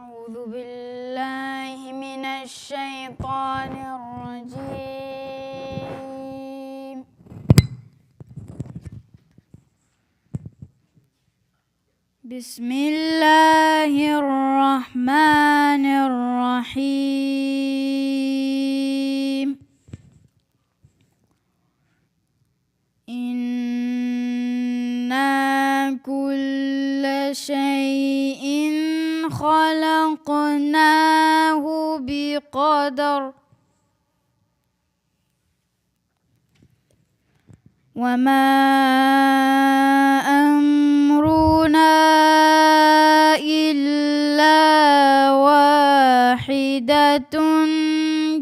أعوذ بالله من الشيطان الرجيم. بسم الله الرحمن الرحيم. إنا كل شيء خلقناه بقدر وما أمرنا إلا واحدة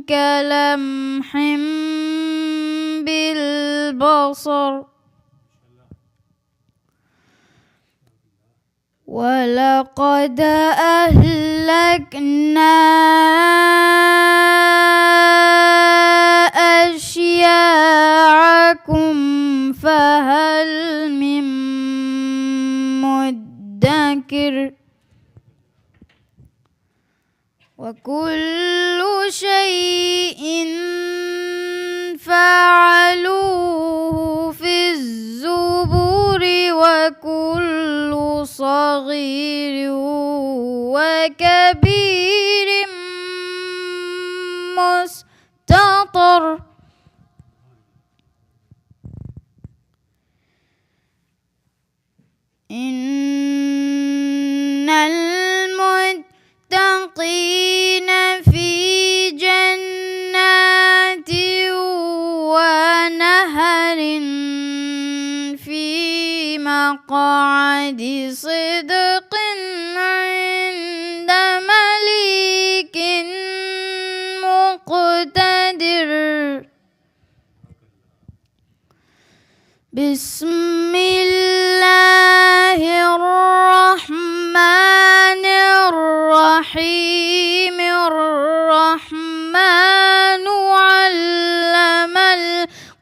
كلمح بالبصر ولقد أهلكنا أشياعكم فهل من مدكر وكل شيء فعلوه في الزبر وكل صغير وكبير مستطر إن المتقين في جنات ونهر في مقعد صدق عند مليك مقتدر. بسم الله الرحمن الرحيم. الرحمن علم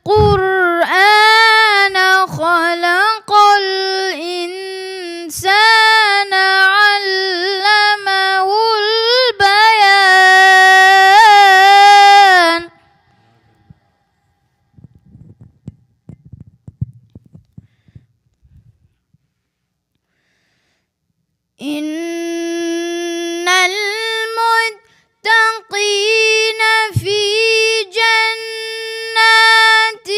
القرآن خلق الإنسان علمه البيان. إن المتقين في جنات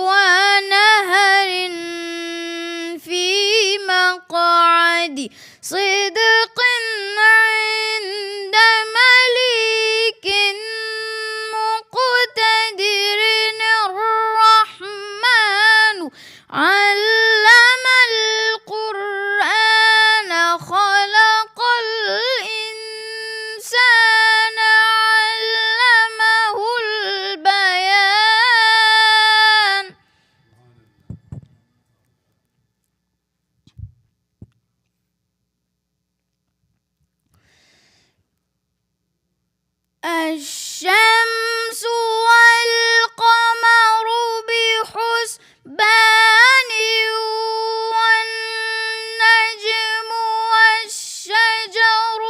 ونهر في مقعد صدق عند مليك مقتدر. الرحمن علم القرآن خلق الإنسان علمه البيان. الشمس والقمر بحسبان والنجم والشجر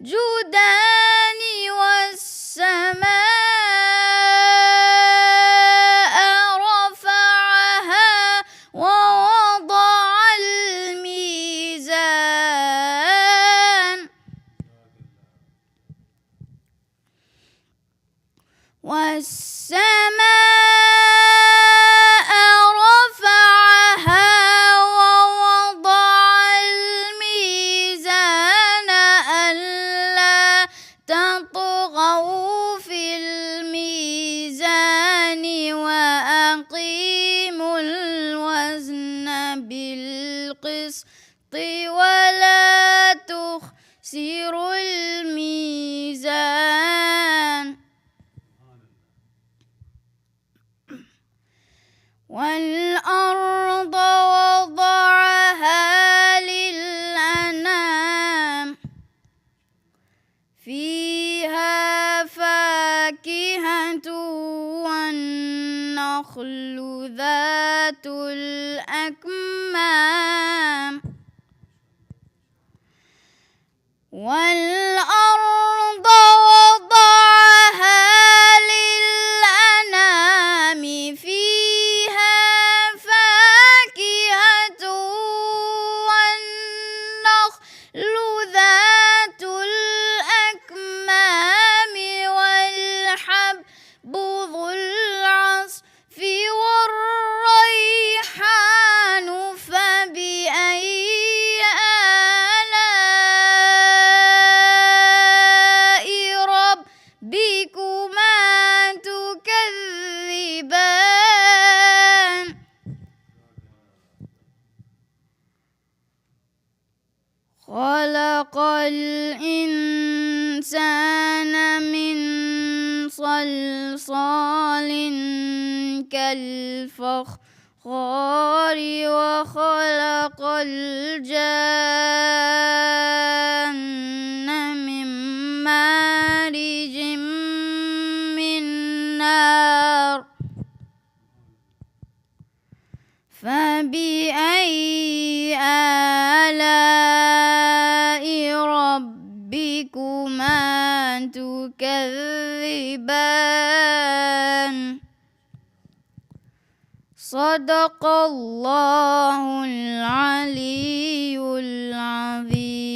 يسجدان والسماء رفعها ووضع الميزان والسماء رفعها ووضع الميزان ألا تطغوا في الميزان وأقيموا الوزن بالقسط ولا تخسروا الميزان. والأرض وضعها للأنام فيها فاكهة والنخل ذات الأكمام الفخار وخلق الجن من مارج من نار فبأي آلاء ربكما تكذبان صدق الله العلي العظيم.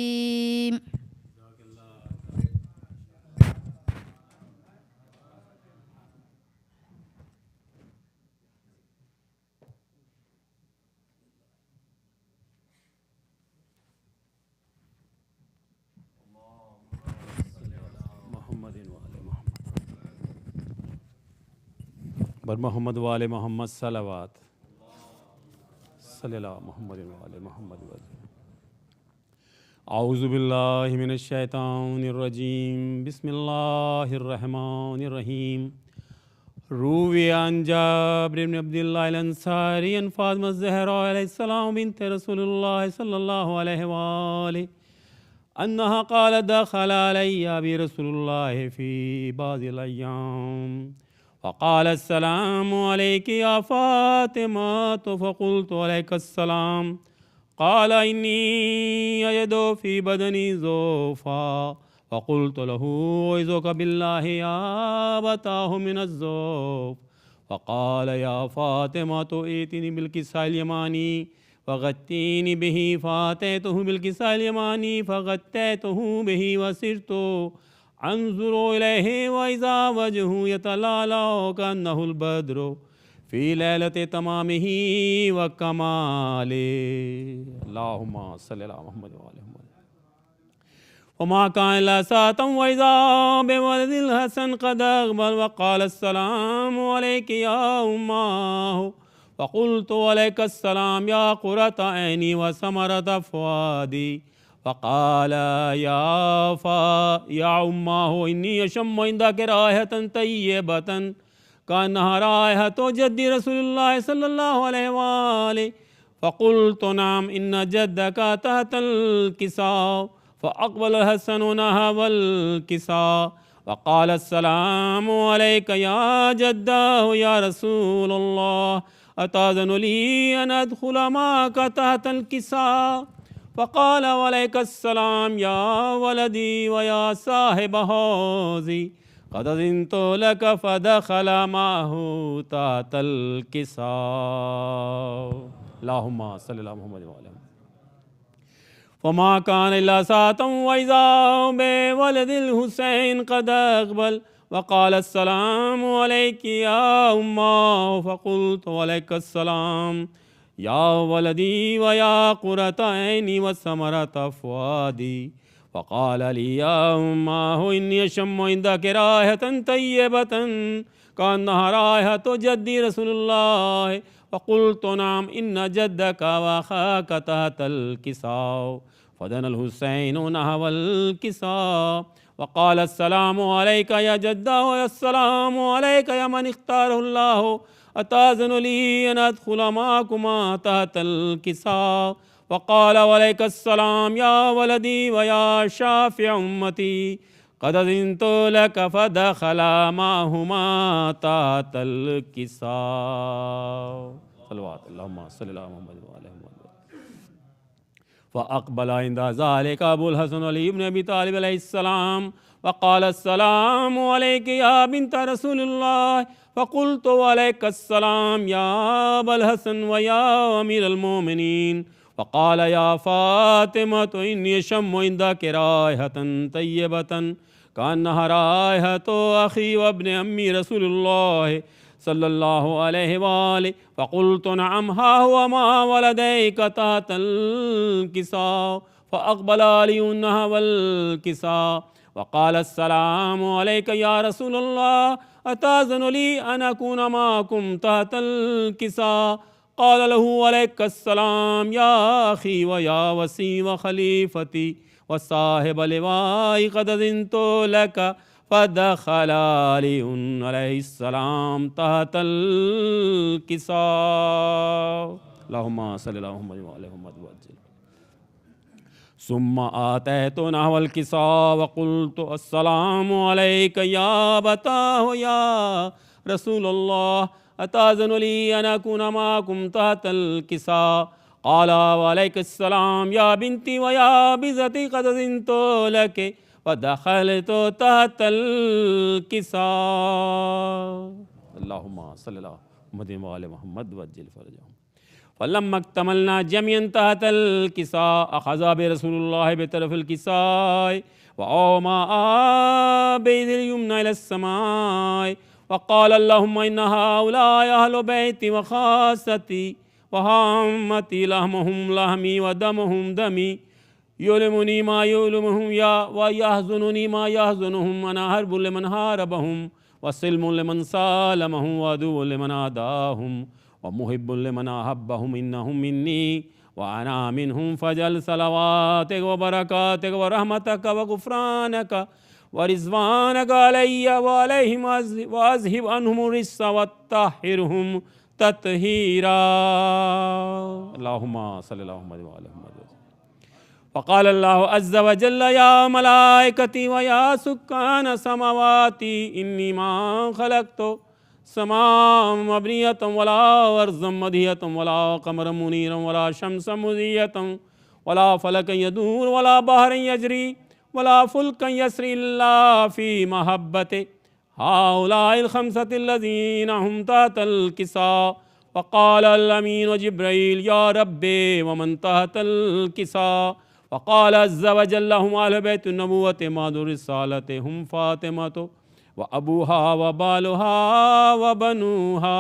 بر محمد وآل محمد صلوات صلی اللہ محمد وآل محمد. اعوذ باللہ من الشیطان الرجیم بسم اللہ الرحمن الرحیم. روی عن جابر بن عبد اللہ الانصاری عن فاطمہ الزہراء علیہ السلام بنت رسول اللہ صلی اللہ علیہ وآلہ انہا قالت دخل علی ابی رسول اللہ فی بعض الایام فقال السلام علیک یا فاطمہ فقلت علیک السلام قال انی اجد فی بدنی ضعفا فقلت له اعوذک باللہ یا ابتاه من الضعف فقال یا فاطمة ائتنی بالکساء الیمانی فغطینی به فاتیته بالکساء الیمانی فغطیته به وسرت انظر الیہ واذا وجهه یتلالى کانہ البدر فی لیلۃ تمامہ وکمالہ. اللہم صلی اللہ محمد وعلی محمد. وما كان الا ساعة واذا بولد الحسن قد اقبل وقال السلام علیک یا اماه فقلت علیک السلام یا قرۃ عینی وثمرۃ فؤادی فقال یا اماه انی اشم عندک رائحة طیبة كأنها رائحة جد رسول الله صلی اللہ علیہ وآلہ فقلت نعم ان جدك تحت الكساء فأقبل الحسن نحو الكساء وقال السلام عليك يا جداه يا رسول الله أتأذن لي أن أدخل معك تحت الكساء فقال وعليك السلام يا ولدي ويا صاحب حوزي قد أذنت لك فدخل معه تحت الكساء. اللهم صل على محمد وعلى محمد. وما كان إلا ساعة وإذا بولد الحسين قد أقبل وقال السلام عليك يا أمه فقلت وعليك السلام يا ولدي ويا قرة عيني وثمرة فؤادي فقال لي يا أمه إني أشم عندك رائحة طيبة كأنها رائحة جدي رسول الله فقلت نعم إن جدك وأخاك تحت الكساء فدنا الحسين نحو الكساء وقال السلام عليك يا جدة والسلام عليك يا من اختاره الله أتأذن لي أن أدخل معكما تحت الكساء وقال وعليك السلام يا ولدي ويا شافع أمتي قد أذنت لك فدخل معهما تحت الكساء. صلوات اللهم صل على محمد وعلى محمد. فأقبل عند ذلك أبو الحسن علي بن أبي طالب عليه السلام وقال السلام عليك يا بنت رسول الله فقلت وعليك السلام يا أبا الحسن ويا أمير المؤمنين فقال يا فاطمة إني أشم عندك رائحة طيبة كأنها رائحة أخي وابن أمي رسول الله صلی اللہ علیہ وآلہ فقلت نعم ها هو ما ولديك تحت الكساء فأقبل علي نحو الكساء وقال السلام عليك يا رسول الله أتأذن لي أن أكون معكم تحت الكساء قال له عليك السلام يا أخي ويا وسي وخليفتي وصاحب لواء قد أذنت لك فدخل علی علیہ السلام تحت الکساء اللہم صلی اللہ علیہ محمد وسلم ثم آتیت نحو الکساء وقلت السلام علیک یا ابتاه یا رسول اللہ اتاذن لی ان اکون معکم تحت الکساء قال وعلیک السلام یا بنتی ویا بزتی قد اذنت لک ودخلت تحت الکساء اللہم صلی اللہ محمد وعلی محمد وجل فرجہم فلما اکتملنا جميعا تحت الکساء اخذ برسول اللہ بطرف الکساء وأومأ بيد اليمنى إلى السماء وقال اللهم إن هؤلاء أهل بيتي وخاصتي وهامتي لحمهم لحمي ودمهم دمي يؤلمني ما يؤلمهم ويحزنني ما يحزنهم أنا حرب لمن حاربهم وسلم لمن سالمهم وعدو لمن عاداهم ومحب لمن أحبهم إنهم مني وأنا منهم فجل صلواتك وبركاتك ورحمتك وغفرانك ورضوانك علي وعليهم وأذهب عنهم الرجس وطهرهم تطهيرا اللهم صل على محمد وعلى محمد وقال الله عز وجل يا ملائكتي ويا سكان السماوات إني ما خلقت سماء مبنية ولا أرضا مدهية ولا قمرا منيرا ولا شمسا مضية ولا فلكا يدور ولا بحر يجري ولا فلكا يسري إلا في محبته هؤلاء الخمسة الذين هم تحت الكساء وقال الأمين جبريل يا ربي ومن تحت الكساء وقال عز وجل هم أهل بيت النبوة ماد الرسالة هم فاطمة وأبوها وبالها وبنوها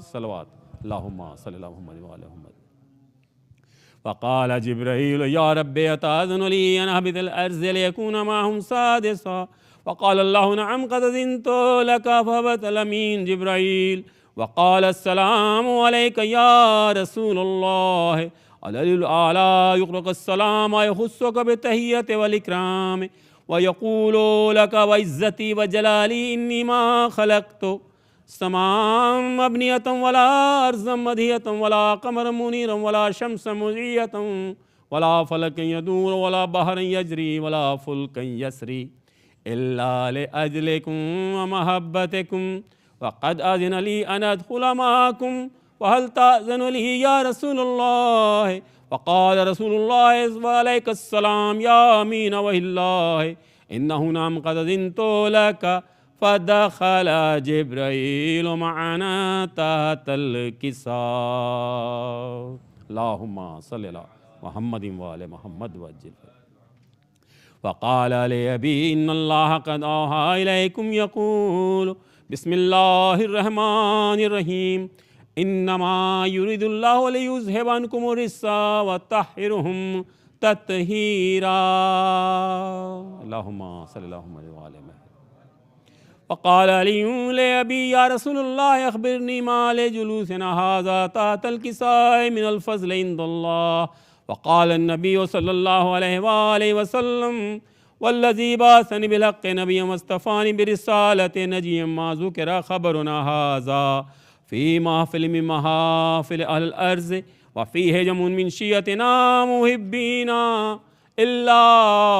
صلوات اللهم صل على محمد وعلى محمد وقال جبريل يا ربي أتأذن لي أن أهبط الأرض ليكون معهم سادسا وقال الله نعم قد أذنت لك فهبط الأمين جبريل وقال السلام عليك يا رسول الله على الأعلى يقرأ السلام ويخصك بالتحية والإكرام ويقول لك وعزتي وجلالي إني ما خلقت سماء مبنية ولا أرضا مدهية ولا قمرا منيرا ولا شمسا مضية ولا فلكا يدور ولا بحرا يجري ولا فلكا يسري إلا لأجلكم ومحبتكم وقد أذن لي أن أدخل معكم وهل تأذن لي يا رسول الله وقال رسول الله وعليك السلام يا أمين وحي الله إنه نعم قد أذنت لك فدخل جبريل معنا تحت الكساء اللهم صل على محمد وعلى محمد وجل وقال لأبي إن الله قد أوحى إليكم يقول بسم الله الرحمن الرحيم إنما يريد الله ليذهب عنكم الرجس ويطهركم تطهيرا اللهم صل على محمد وعلى محمد وقال علي لأبي يا رسول الله أخبرني ما لجلوسنا هذا تحت الكساء من الفضل عند الله وقال النبي صلى الله عليه وآله وسلم والذي بعثني بالحق نبيا واصطفاني برسالة نجيا ما ذكر خبرنا هذا في محفل من محافل أهل الأرض وفيه جمع من شيعتنا محبينا إلا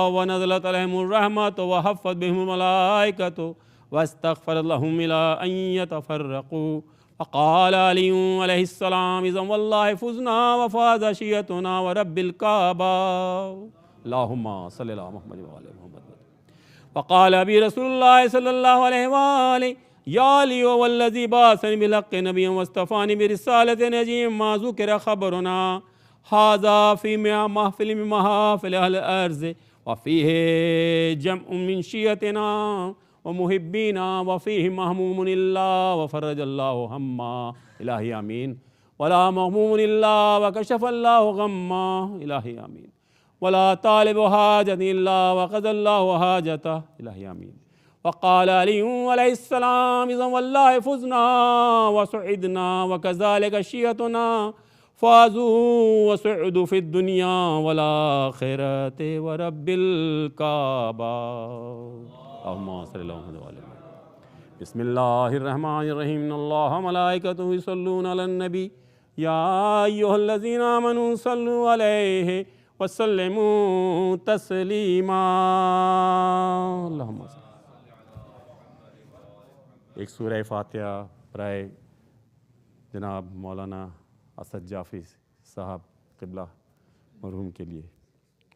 ونزلت عليهم الرحمة وحفت بهم الملائكة واستغفر لهم إلى أن يتفرقوا فقال علي عليه السلام إذا والله فزنا وفاز شيعتنا ورب الكعبة اللهم صل على محمد وعلى محمد وقال أبي رسول الله صلى الله عليه وآله يا علي والذي بعثني بالحق نبيا واصطفاني برسالة نجيا ما ذكر خبرنا هذا في محفل من محافل أهل الأرض وفيه جمع من شيعتنا ومحبينا وفيه مهموم الله وفرج الله هما إلهي آمين ولا مهموم الله وكشف الله غما إلهي آمين ولا طالب حاجة إلا وقضى الله حاجته إلهي آمين وقال علي عليه السلام إذا والله فزنا وسعدنا وكذلك شيعتنا فازوا وسعدوا في الدنيا والآخرة ورب الكعبة اللہم صلی اللہ علیہ وسلم. بسم اللہ الرحمن الرحیم. ان اللہ ملائکتہ یصلون علی النبی یا ایھا الذین آمنوا صلوا علیہ وسلموا تسلیما. اللہم صلی. ایک سورہ فاتحہ برائے جناب مولانا اسد جعفری صاحب قبلہ مرحوم کے لیے.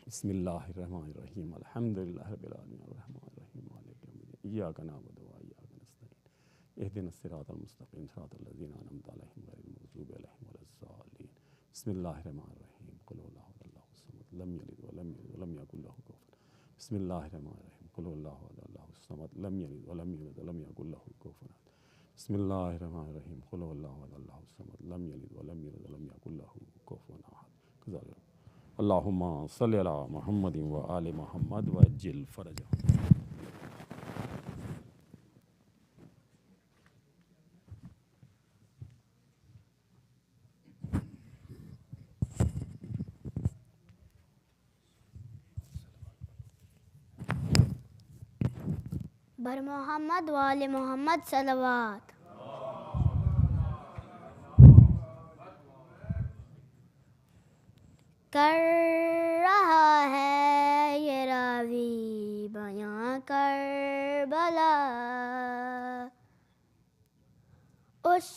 بسم اللہ الرحمن الرحیم. الحمدللہ رب العالمین الرحمن الرحیم مالک یوم الدین ایاک نعبد و ایاک نستعین اہدنا الصراط المستقیم صراط الذین انعمت علیہم غیر المغضوب علیہم ولا الضالین. بسم اللہ الرحمن الرحیم. قل هو اللہ احد اللہ الصمد لم یلد ولم یولد ولم یکن له کفوا احد. بسم اللہ الرحمن الرحیم. قل هو اللہ احد اللہ الصمد لم یلد ولم یولد ولم یکن له کفوا احد. بسم اللہ الرحمن الرحیم. قل هو اللہ احد اللہ الصمد لم یلد ولم یولد ولم یکن له کفوا احد. اللہم صلی علی محمد و آل محمد وعجل فرجہ. بر محمد و آل محمد صلوات. کر رہا ہے یہ راوی بیاں کربلا، اس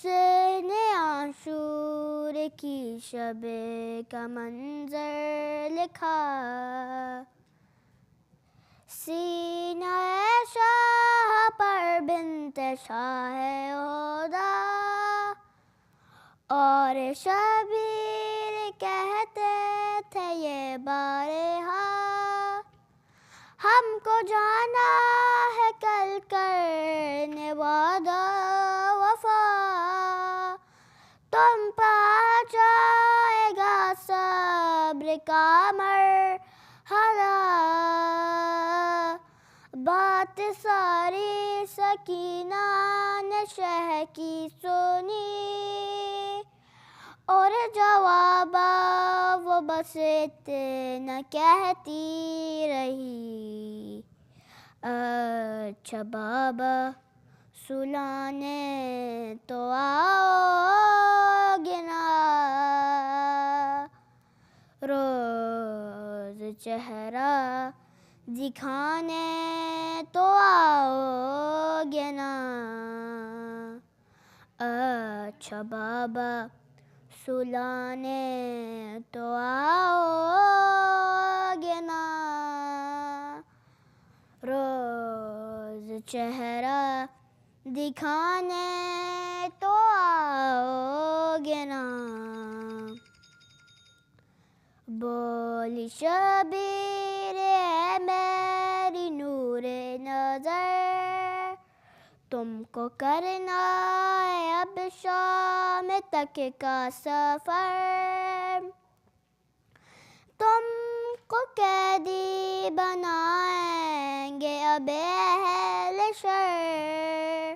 نے عاشور کی شب کا منظر لکھا. سینہ شاہ پر بنت شاہ عہدہ اور شبیر کہتے تھے یہ بارہا. ہم کو جانا ہے کل کرنے وعدہ وفا، تم پا جائے گا صبر کا مرحلہ. بات ساری سکینہ نے شہ کی سنی، اور جواب وہ بس اتنا کہتی رہی. اچھا بابا سلانے تو آؤ گے نا، روز چہرہ دکھانے تو آؤ گے نا. اچھا بابا سلانے تو آؤ گے نا، روز چہرہ دکھانے تو آؤ گے نا. بولی شبیر اے میری نور نظر، تم کو کرنا ہے اب شام تک کا سفر. تم کو قیدی بنائیں گے اب اہل شر.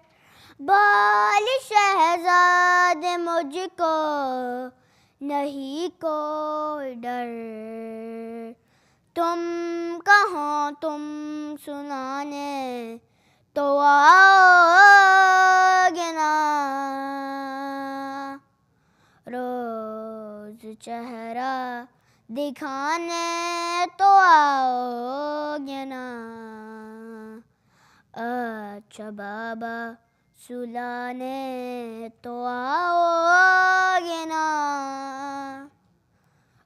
بولی شہزاد مجھ کو نہیں کوئی ڈر، تم کہاں تم سنانے تو آؤ گے نا، روز چہرہ دکھانے تو آؤ گے نا. اچھا بابا سلانے تو آؤ گے نا،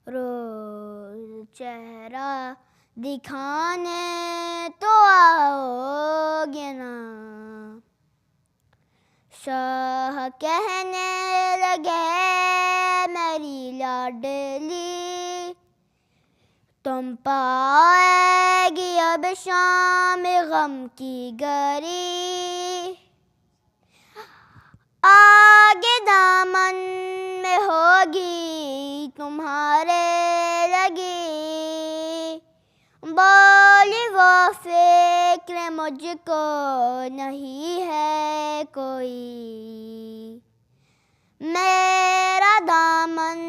روز چہرہ دکھانے تو آؤ گے نا. شاہ کہنے لگے میری لاڈلی، تم پائے گی اب شام غم کی گری. آگے دامن میں ہوگی تمہارے لگی. بولی وہ فکر مجھ کو نہیں ہے کوئی، میرا دامن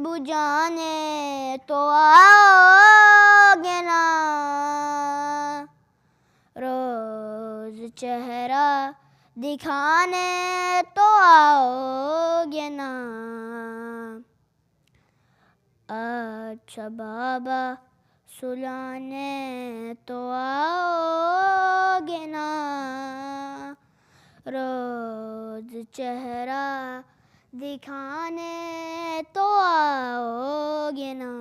بجھانے تو آؤ گے نا، روز چہرہ دکھانے تو آؤ گے نا، اچھا بابا سلانے تو آؤ گے نا، روز چہرہ دکھانے تو آؤ گے نا،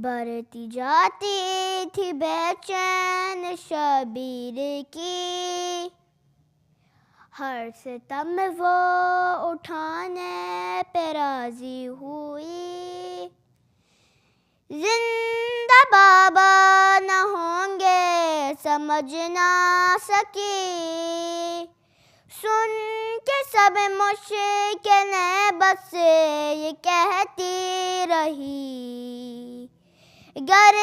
بڑھتی جاتی تھی بے چین شبیر کی، ہر ستم وہ اٹھانے پہ راضی ہوئی، زندہ بابا نہ ہوں گے سمجھ نہ سکی، سن کے سب مشکل بس یہ کہتی رہی، گر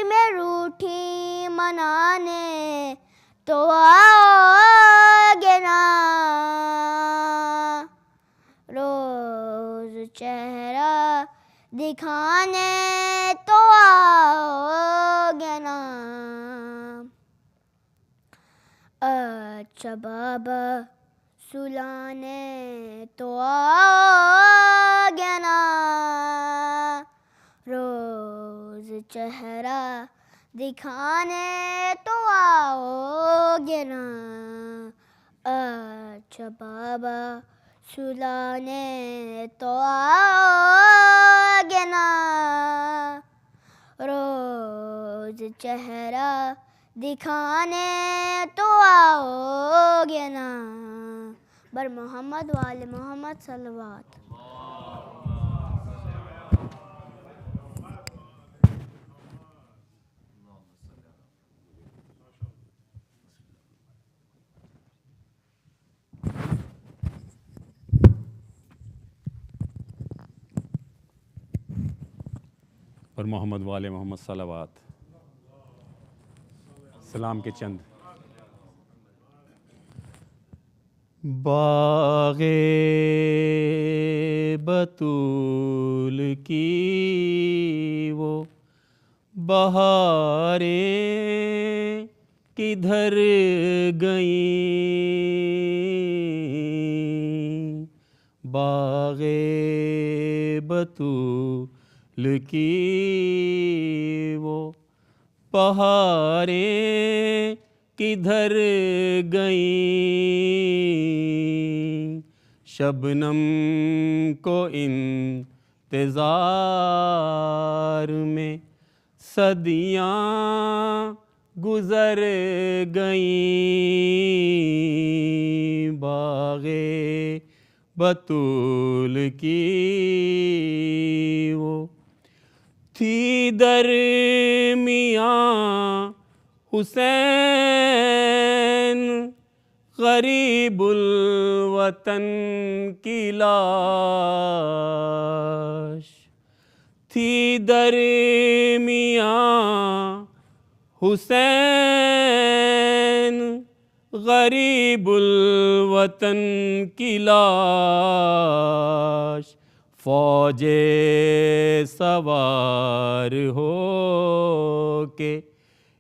میں روٹھی منانے تو آؤ گے نا، روز چہرہ دکھانے تو آؤ گے نا، اچھا بابا سلانے تو آؤ گے نا، روز چہرہ دکھانے تو آؤ گے نا، اچھا بابا سلانے تو آؤ گے نا، روز چہرہ دکھانے تو آؤ گے نا، بر محمد وآل محمد صلوات۔ پر محمد والے محمد صلوات۔ سلام کے چند باغ بطول کی وہ بہاریں کدھر گئیں، باغ بطول کی وہ بہاریں کدھر گئیں، شبنم کو انتظار میں صدیاں گزر گئیں، باغ بطول کی وہ تھی درمیاں حسین غریب الوطن کی لاش، تھی درمیاں حسین غریب الوطن کی لاش، فوج سوار ہو کے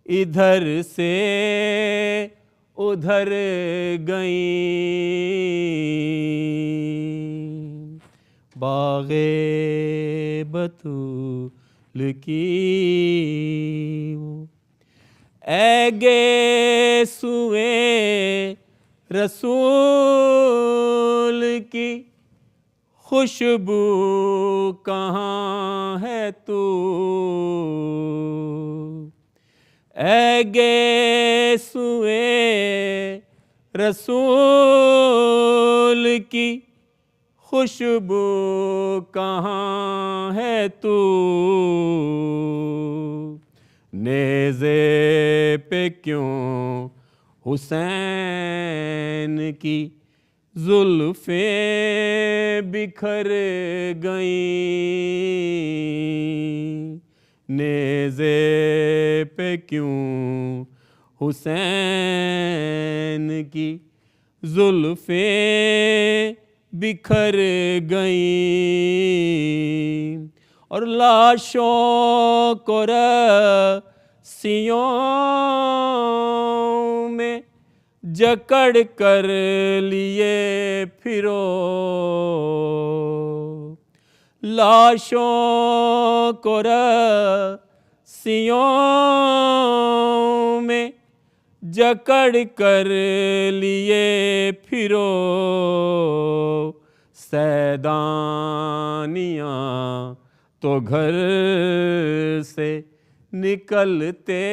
ادھر سے ادھر گئیں، باغ بطول کی وہ اے گیسوئے رسول کی خوشبو کہاں ہے تو، اے گیسوئے رسول کی خوشبو کہاں ہے تو، نیزے پہ کیوں حسین کی زلفیں بکھر گئیں، نیزے پہ کیوں حسین کی زلفیں بکھر گئیں، اور لاشوں کو سیوں میں جکڑ کر لیے پھرو، لاشوں کو رسیوں میں جکڑ کر لیے پھرو، سیدانیاں تو گھر سے نکلتے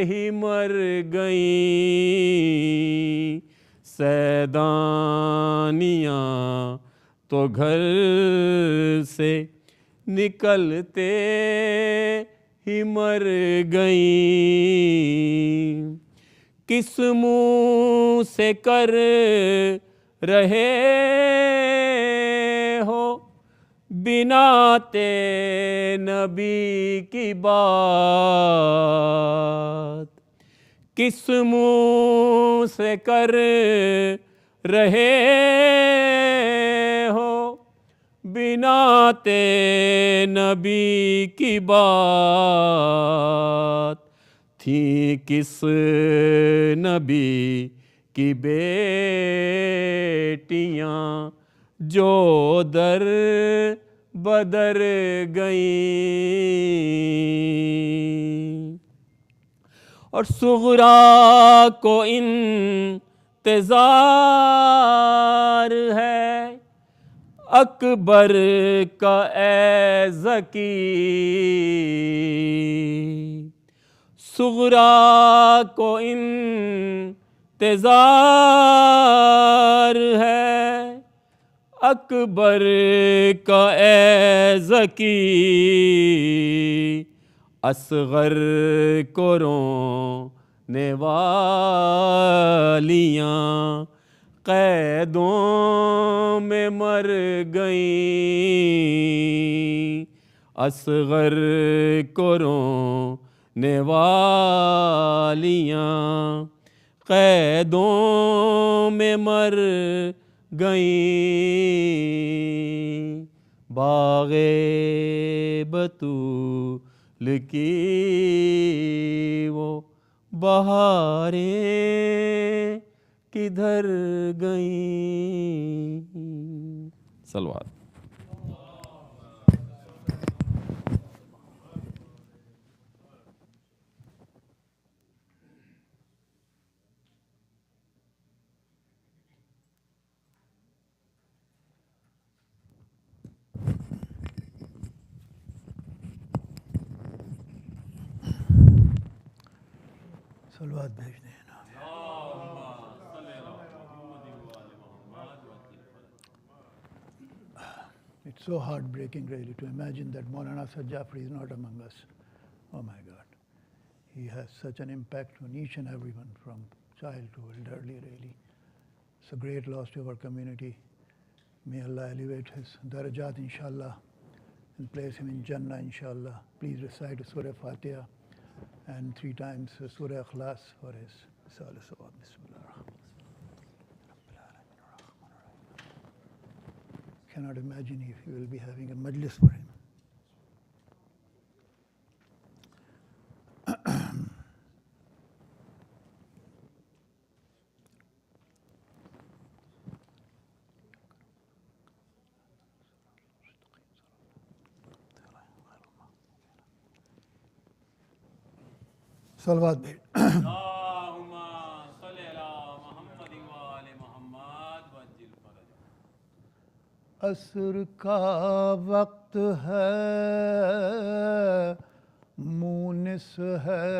ہی مر گئیں، سیدانیاں تو گھر سے نکلتے ہی مر گئیں، کس منہ سے کر رہے ہو بنات نبی کی بات، کس منہ سے کر رہے ہو بنات نبی کی بات، تھیں کس نبی کی بیٹیاں جو در بدر گئیں، اور صغرا کو انتظار ہے اکبر کا اے ذکی، صغرا کو انتظار ہے اکبر کا اے ذکی، اصغر کو رونے والیاں قیدوں میں مر گئیں، اصغر کو رونے والیاں قیدوں میں مر گئیں، باغ بطول کی وہ بہاریں کدھر گئیں، صلوات۔ صلوات بھیج دیں۔ It's so heartbreaking really to imagine that Maulana Asad Jafri is not among us. Oh my God. He has such an impact on each and everyone from child to elderly really. It's a great loss to our community. May Allah elevate his darajat inshallah and place him in Jannah inshallah. Please recite Surah Fatiha and 3 times Surah Ikhlas for his Salih Sawab. Bismillah. Cannot imagine if you will be having a majlis for him. صلوات بھیج۔ اللہم صلی علی محمد وآل محمد وعجل fridge. عصر کا وقت ہے، مونس ہے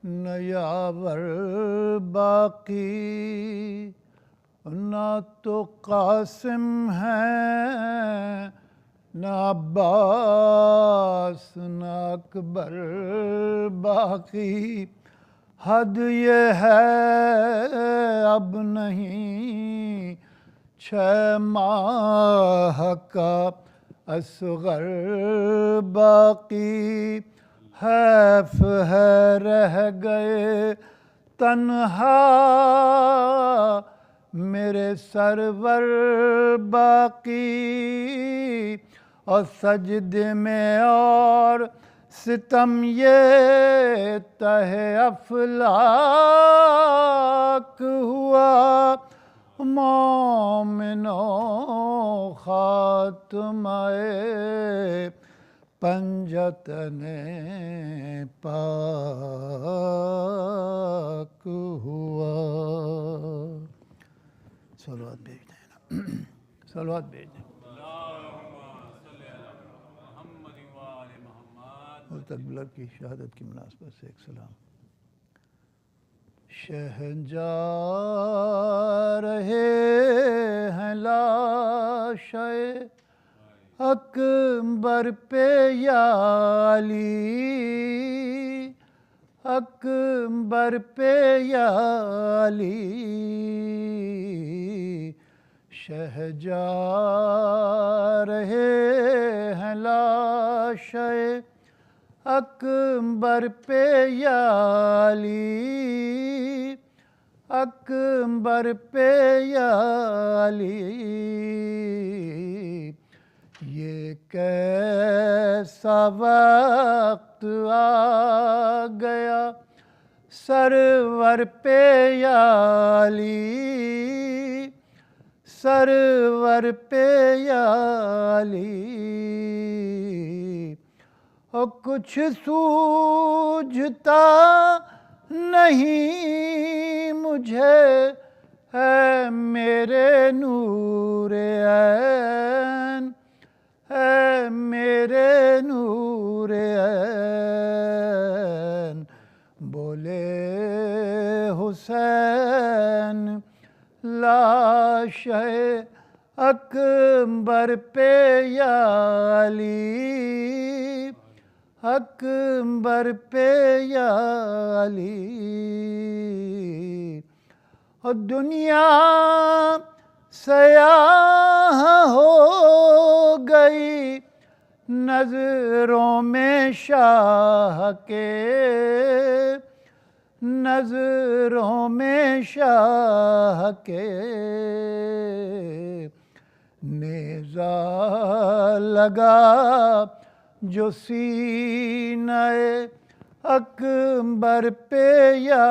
نہ یاور باقی، نہ تو قاسم ہے نہ عباس نہ اکبر باقی، حد یہ ہے اب نہیں 6 ماہ کا اصغر باقی، حیف ہے رہ گئے تنہا میرے سرور باقی، اور سجدے میں اور ستم یہ تہ افلاک ہوا مومنوں خاتمہ پنجتن پاک ہوا. صلوات بھیج دیں نا. صلوات بھیج دیں. حضرت اکبر کی شہادت کی مناسبت سے ایک سلام. شہنجار رہے ہیں لاشے اکبر پہ یا علی، اکبر پہ یا علی. شہنجار رہے ہیں لاشے اکبر پہ یا علی، اکبر پہ یا علی. یہ کیسا وقت آ گیا سرور پہ یا علی، سرور پہ یا علی. اور کچھ سوجھتا نہیں مجھے ہے میرے نور عین، ہے میرے نور عین. بولے حسین لاش اکبر پہ یا علی، اکبر پہ یا علی. اور دنیا سیاہ ہو گئی نظروں میں شاہ کے، نظروں میں شاہ کے. نیزہ لگا جو سینہ اکبر پہ یا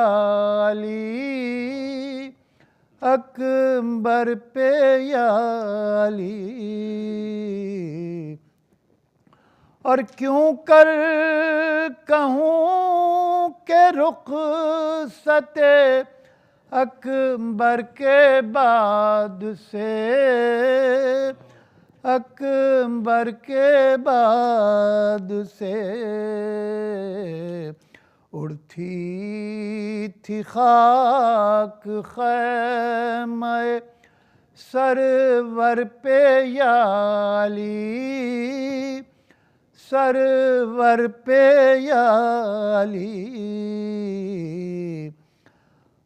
علی، اکبر پہ یا علی. اور کیوں کر کہوں کہ رخصت اکبر کے بعد سے، اکبر کے بعد سے. اڑتی تھی خاک خیمہ سرور پہ یا علی، سرور پہ یا علی.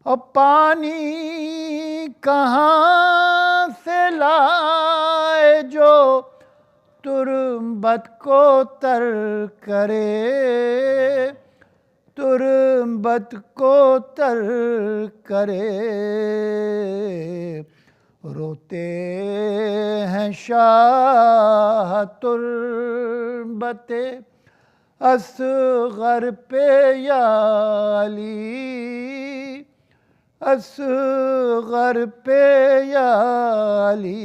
اور پانی کہاں سے لائے جو تربت کو تر کرے، تربت کو تر کرے. روتے ہیں شاہ تربت اصغر پہ یا علی، اصغر پہ یا علی.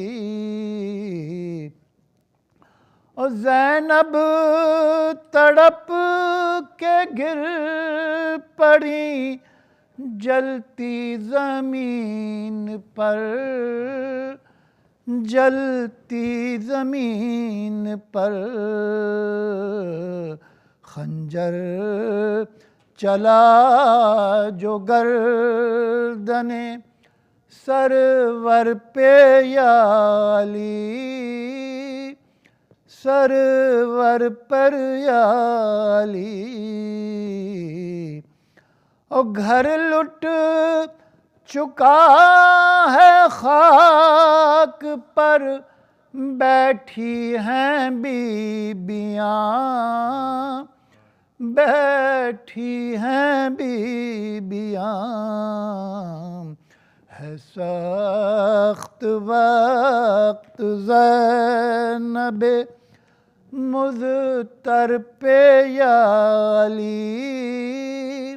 اور زینب تڑپ کے گر پڑی جلتی زمین پر، جلتی زمین پر. خنجر چلا جو گردن سرور پہ یا علی، سرور پر یا علی. اور گھر لٹ چکا ہے خاک پر بیٹھی ہیں بیبیاں، بیٹھی ہیں بیبیاں. ہے سخت وقت زینب مضطر پہ یا علی،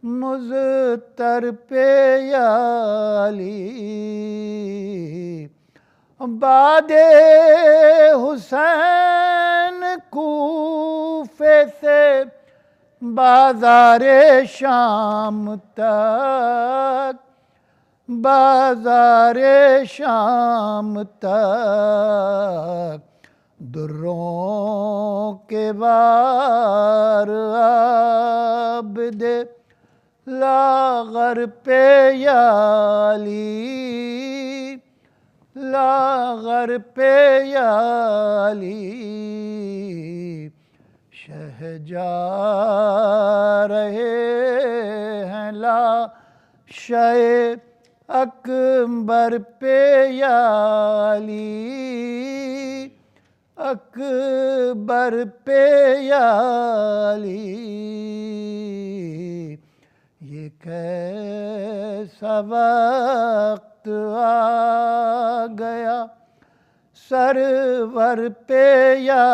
مضطر پہ یا علی، بعد حسین کوفے سے بازار شام تک، بازار شام تک دروں کے بار عابد لاغر پہ یا علی، لاغر پہ یا علی، شہ جا رہے ہیں لاشِ اکبر پہ یا علی، اکبر پہ یا علی، یہ کیسا وقت آ گیا سرور پہ یا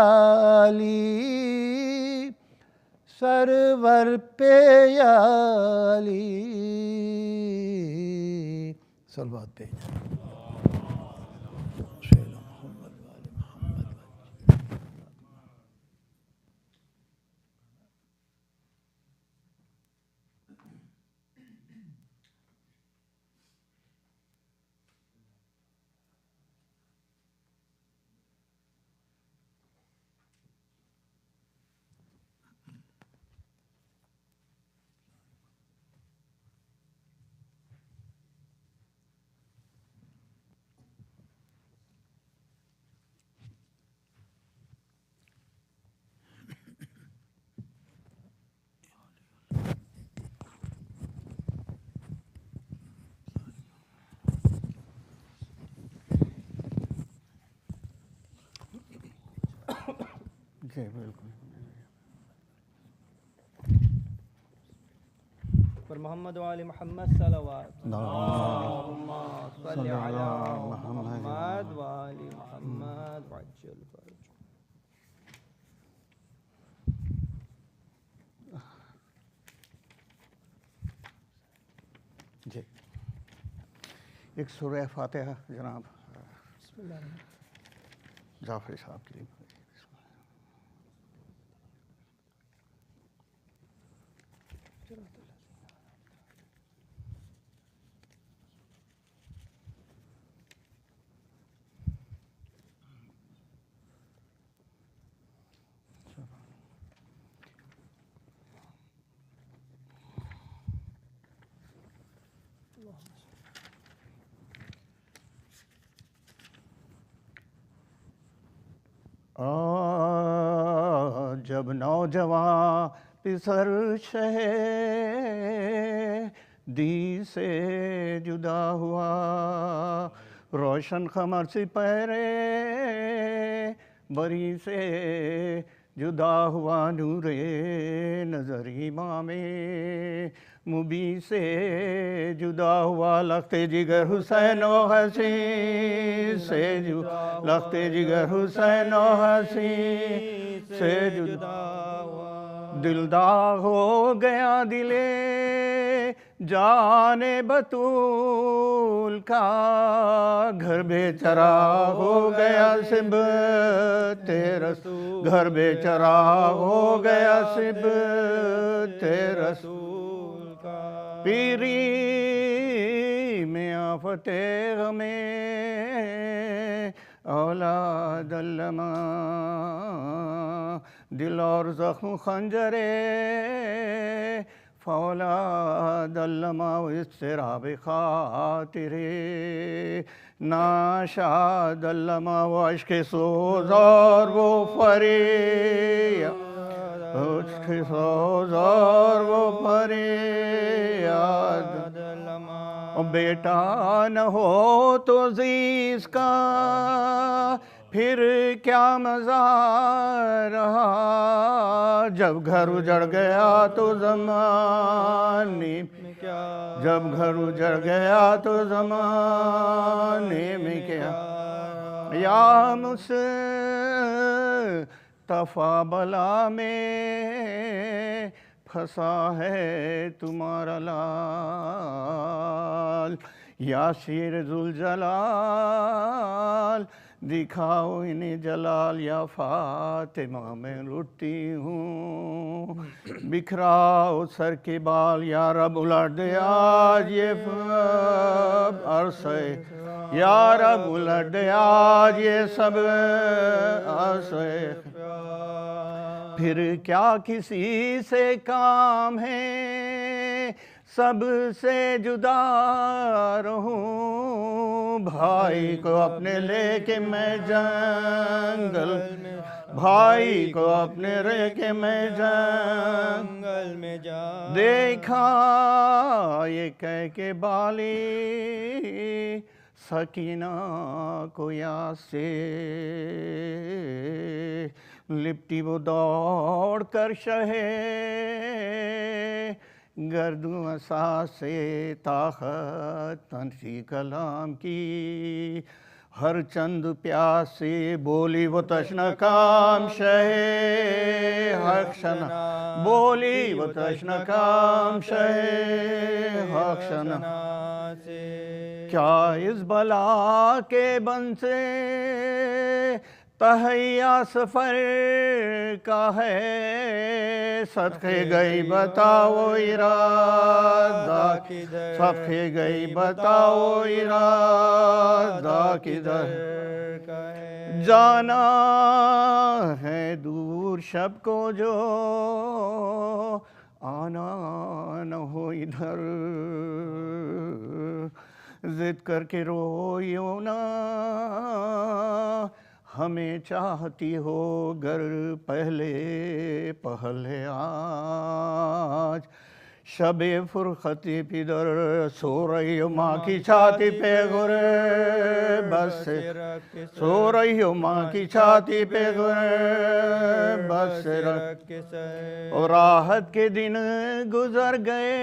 علی، سرور پہ یا علی، صلوات پہ جی بالکل. پر محمد و آل محمد صلوات. اللہم صلی علی محمد و آل محمد وعجل فرج. جی ایک سورہ فاتحہ جناب جعفری صاحب کے لیے. جب نوجوان پسر شہیدی سے جدا ہوا، روشن قمر سپہرے بری سے جدا ہوا، نور نظر امام مبی سے جدا ہوا، لخت جگر حسین و حسین سے لخت جگر حسین و حسین سے جدا ہوا، دلدار ہو گیا دلے جان بطول کا، گھر بے چرا ہو گیا سبت رسول، گھر بے چرا ہو گیا سبت رسول کا، پیری میں آفت غمیں اولاد علماء، دل اور زخم خنجرے فولاد علماء، اضطراب خاطرے ناشاد علماء، و عشق سوز اور وہ فریاد، عشق سوز اور وہ فریاد، بیٹا نہ ہو تو عزیز کا پھر کیا مزہ رہا، جب گھر اجڑ گیا تو زمانے میں کیا، جب گھر اجڑ گیا تو زمانے میں کیا، یا مصطفیٰ بلا میں پھنسا ہے تمہارا لال، یا شیر ذوالجلال دکھاؤ انہیں جلال، یا فاطمہ میں لٹتی ہوں بکھراؤ سر کے بال، یا رب الٹ دے آج یہ عرصے، یا رب الٹ دے آج یہ سب عرصے، پھر کیا کسی سے کام ہے سب سے جدا رہوں، بھائی کو اپنے لے کے میں جنگل، بھائی کو اپنے لے کے میں جنگل میں جا، دیکھا یہ کہہ کے بالی سکینہ کو یاد سے، لپٹی وہ دوڑ کر شہے گردوں اساس سے، طاقت تنسی کلام کی ہر چند پیاس سے، بولی وہ تشنہ کام شہے حقشنا، بولی وہ تشنہ کام شہے حقشنا، کیا اس بلا کے بن سے تہیا سفر کا ہے، صدقے گئی بتاؤ ارادہ کدھر، صدقے گئی بتاؤ ارادہ کدھر کا ہے، جانا ہے دور شب کو جو آنا نہ ہو ادھر، ضد کر کے روئیو نا ہمیں چاہتی ہو گر پہلے پہلے آج، شب فرختی پدر سو رہی ہو ماں کی چھاتی پہ گرے بس سے، سو رہی ہو ماں کی چھاتی پہ گرے بس سے رکھ، اور راحت کے دن گزر گئے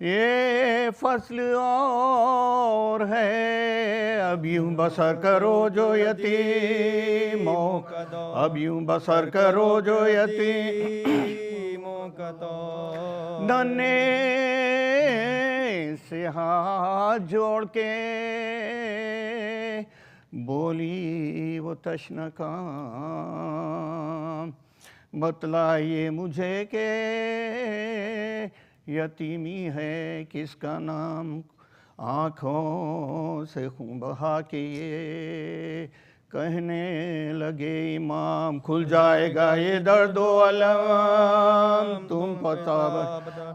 یہ فصل اور ہے، اب یوں بسر کرو جو یتیموں کا دور، اب یوں بسر کرو جو یتیموں کا دور، ننھے سے ہاتھ جوڑ کے بولی وہ تشنہ کام، بتلائیے مجھے کہ یتیمی ہے کس کا نام، آنکھوں سے خون بہا کے یہ کہنے لگے امام، کھل جائے گا یہ درد و الم تم پتہ،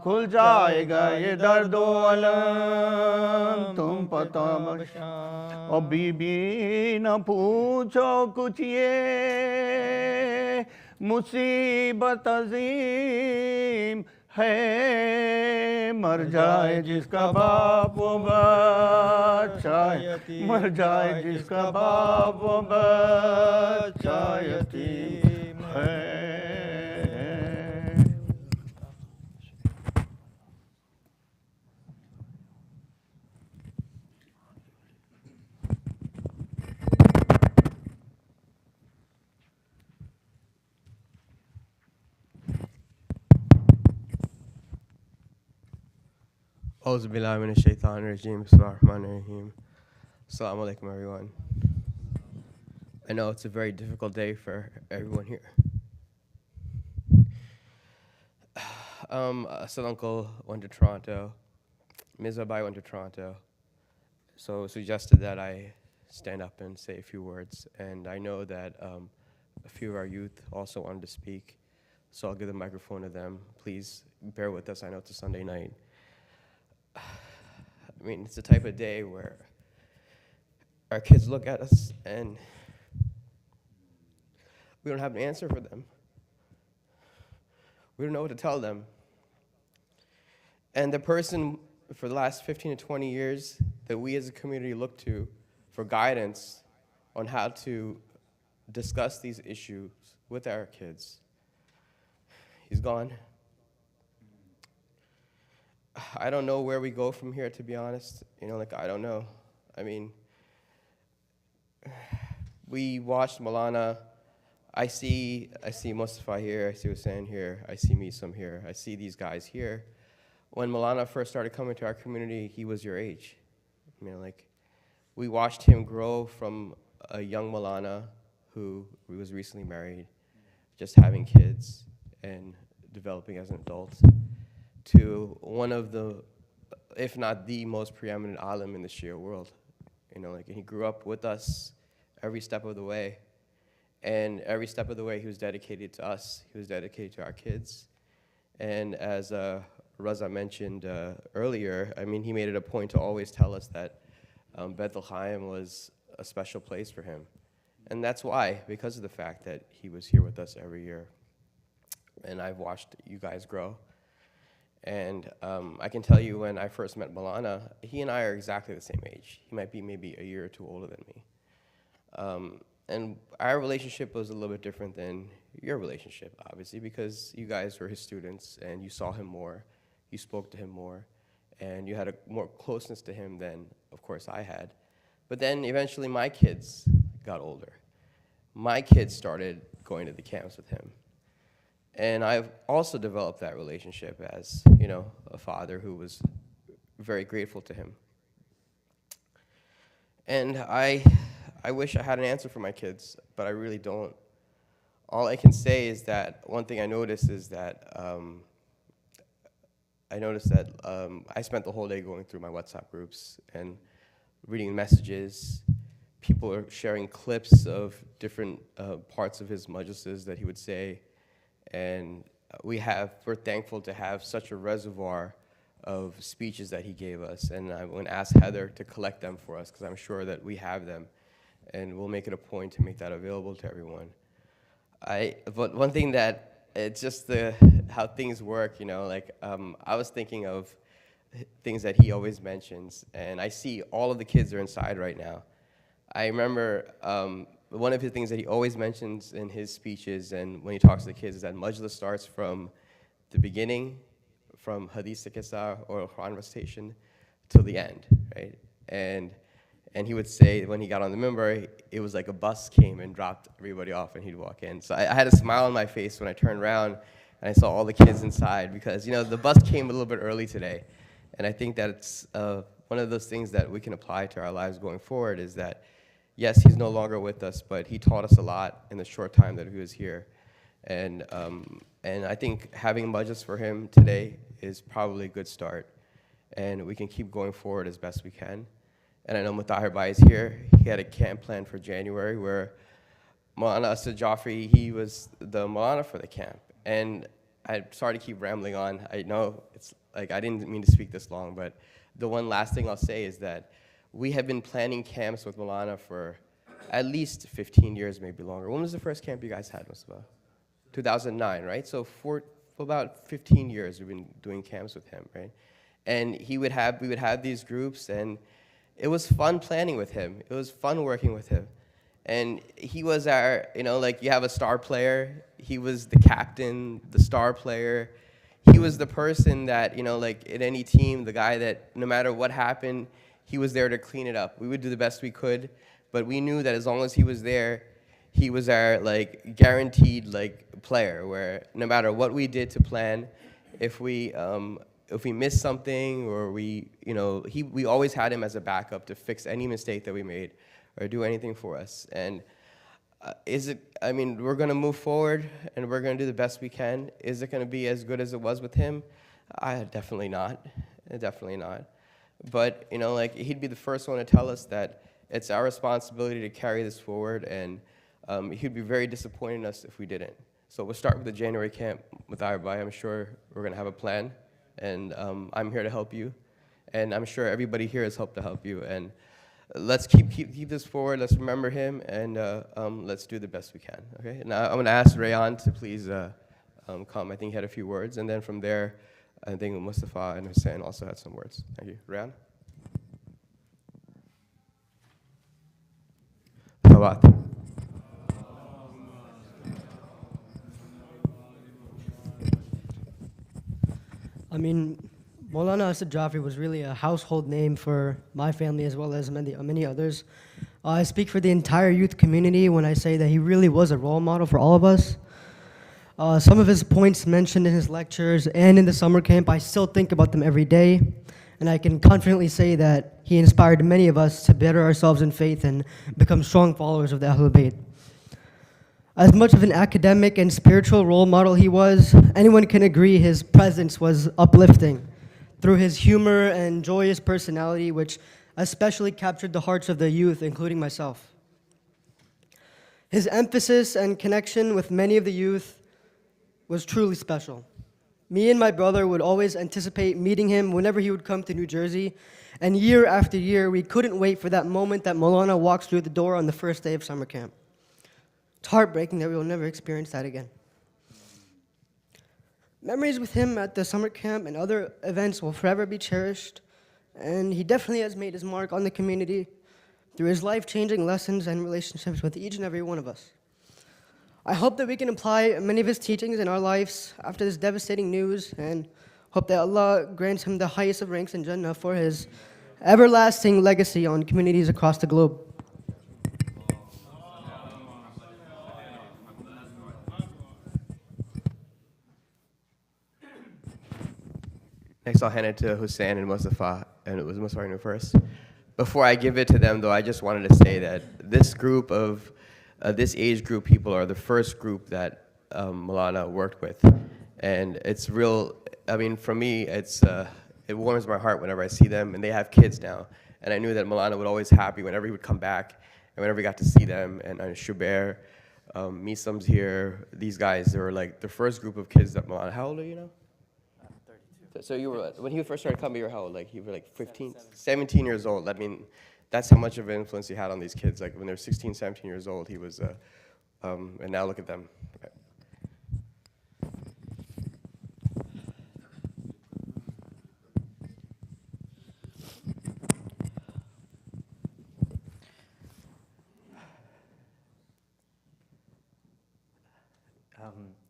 کھل جائے گا یہ درد و الم تم پتہ، اور بی بی نہ پوچھو کچھ یہ مصیبت عظیم ہے، مر جائے جس کا باپ و بچہ، مر جائے جس کا باپ و بچہ یتیم ہے۔ Auzu billahi minash shaitanir rajim. Bismillahir rahmanir rahim. Assalamu alaikum, everyone. I know it's a very difficult day for everyone here. Asad uncle went to Toronto. Ms. Abai went to Toronto. So suggested that I stand up and say a few words. And I know that a few of our youth also wanted to speak. So I'll give the microphone to them. Please bear with us. I know it's a Sunday night. I mean, it's the type of day where our kids look at us and we don't have an answer for them. We don't know what to tell them. And the person for the last 15 to 20 years that we as a community look to for guidance on how to discuss these issues with our kids, he's gone. I don't know where we go from here, to be honest. I don't know. I mean, we watched Maulana I see Mustafa here, I see Hussein here, I see Misam here, I see these guys here. When Maulana first started coming to our community, he was your age. I mean, like, we watched him grow from a young Maulana who was recently married, just having kids and developing as an adult, to one of the, if not the most preeminent alim in the Shia world. You know, like, and he grew up with us every step of the way. And every step of the way, he was dedicated to us. He was dedicated to our kids. And as Raza mentioned earlier, I mean, he made it a point to always tell us that Beit al-Chaim was a special place for him. And that's why, because of the fact that he was here with us every year. And I've watched you guys grow. And I can tell you, when I first met Maulana, he and I are exactly the same age. He might be maybe a year or two older than me. And our relationship was a little bit different than your relationship, obviously, because you guys were his students and you saw him more, you spoke to him more, and you had a more closeness to him than, of course, I had. But then eventually my kids got older. My kids started going to the camps with him. And I've also developed that relationship as, you know, a father who was very grateful to him. And I wish I had an answer for my kids, but I really don't. All I can say is that one thing I noticed is that I spent the whole day going through my WhatsApp groups and reading messages. People are sharing clips of different parts of his majlises that he would say. And we're thankful to have such a reservoir of speeches that he gave us. And I'm going to ask Heather to collect them for us, because I'm sure that we have them. And we'll make it a point to make that available to everyone. But one thing that, it's just how things work, you know, like, I was thinking of things that he always mentions, and I see all of the kids are inside right now. I remember one of the things that he always mentions in his speeches and when he talks to the kids is that Majlis starts from the beginning, from Hadith Kisa or Quran recitation, till the end, right? And he would say, when he got on the minbar, it was like a bus came and dropped everybody off and he'd walk in. So I had a smile on my face when I turned around and I saw all the kids inside, because, you know, the bus came a little bit early today. And I think that it's one of those things that we can apply to our lives going forward, is that, yes, he's no longer with us, but he taught us a lot in the short time that he was here. And I think having Majlis for him today is probably a good start. And we can keep going forward as best we can. And I know Mutahir Bhai is here. He had a camp planned for January where Maulana Asad Jafri, he was the Maulana for the camp. And I'm sorry to keep rambling on. I know it's like, I didn't mean to speak this long, but the one last thing I'll say is that we have been planning camps with Maulana for at least 15 years, maybe longer. When was the first camp you guys had, Mustafa? 2009, right? So for about 15 years, we've been doing camps with him, right? And we would have these groups, and it was fun planning with him. It was fun working with him. And he was our, you know, like, you have a star player. He was the captain, the star player. He was the person that, you know, like, in any team, the guy that no matter what happened, he was there to clean it up. We would do the best we could, but we knew that as long as he was there, he was our, like, guaranteed, like, player, where no matter what we did to plan, if we missed something, or we always had him as a backup to fix any mistake that we made or do anything for us. And we're going to move forward and we're going to do the best we can. Is it going to be as good as it was with him? Definitely not. Definitely not. But, you know, like, he'd be the first one to tell us that it's our responsibility to carry this forward, and he'd be very disappointed in us if we didn't. So we'll start with the January camp with everybody. I'm sure we're going to have a plan, and I'm here to help you. And I'm sure everybody here has helped to help you. And let's keep this forward. Let's remember him, and let's do the best we can. Okay. Now I'm going to ask Rayan to please come. I think he had a few words, and then from there, I think Mustafa and Hussein also had some words. Thank you. Rayan. Salawat. I mean, Maulana Asad Jafri was really a household name for my family as well as many others. I speak for the entire youth community when I say that he really was a role model for all of us. Some of his points mentioned in his lectures and in the summer camp, I still think about them every day, and I can confidently say that he inspired many of us to better ourselves in faith and become strong followers of the Ahlul Bayt. As much of an academic and spiritual role model he was, anyone can agree his presence was uplifting through his humor and joyous personality, which especially captured the hearts of the youth, including myself. His emphasis and connection with many of the youth was truly special. Me and my brother would always anticipate meeting him whenever he would come to New Jersey, and year after year, we couldn't wait for that moment that Maulana walks through the door on the first day of summer camp. It's heartbreaking that we will never experience that again. Memories with him at the summer camp and other events will forever be cherished, and he definitely has made his mark on the community through his life-changing lessons and relationships with each and every one of us. I hope that we can apply many of his teachings in our lives after this devastating news, and hope that Allah grants him the highest of ranks in Jannah for his everlasting legacy on communities across the globe. Next, I'll hand it to Hussein and Mustafa, and it was Mustafa first. Before I give it to them, though, I just wanted to say that this group of, this age group people are the first group that Maulana worked with. And it's real, I mean, for me, it warms my heart whenever I see them, and they have kids now. And I knew that Maulana would always happy whenever he would come back, and whenever we got to see them, and Shubair, Misam's here, these guys, they were like the first group of kids that Maulana, how old are you now? 32. So you were, when he first started coming, you were how old? Like, you were like 15? 17 years old. I mean, that's how much of an influence he had on these kids. Like, when they're 16, 17 years old, he was, and now look at them. Okay.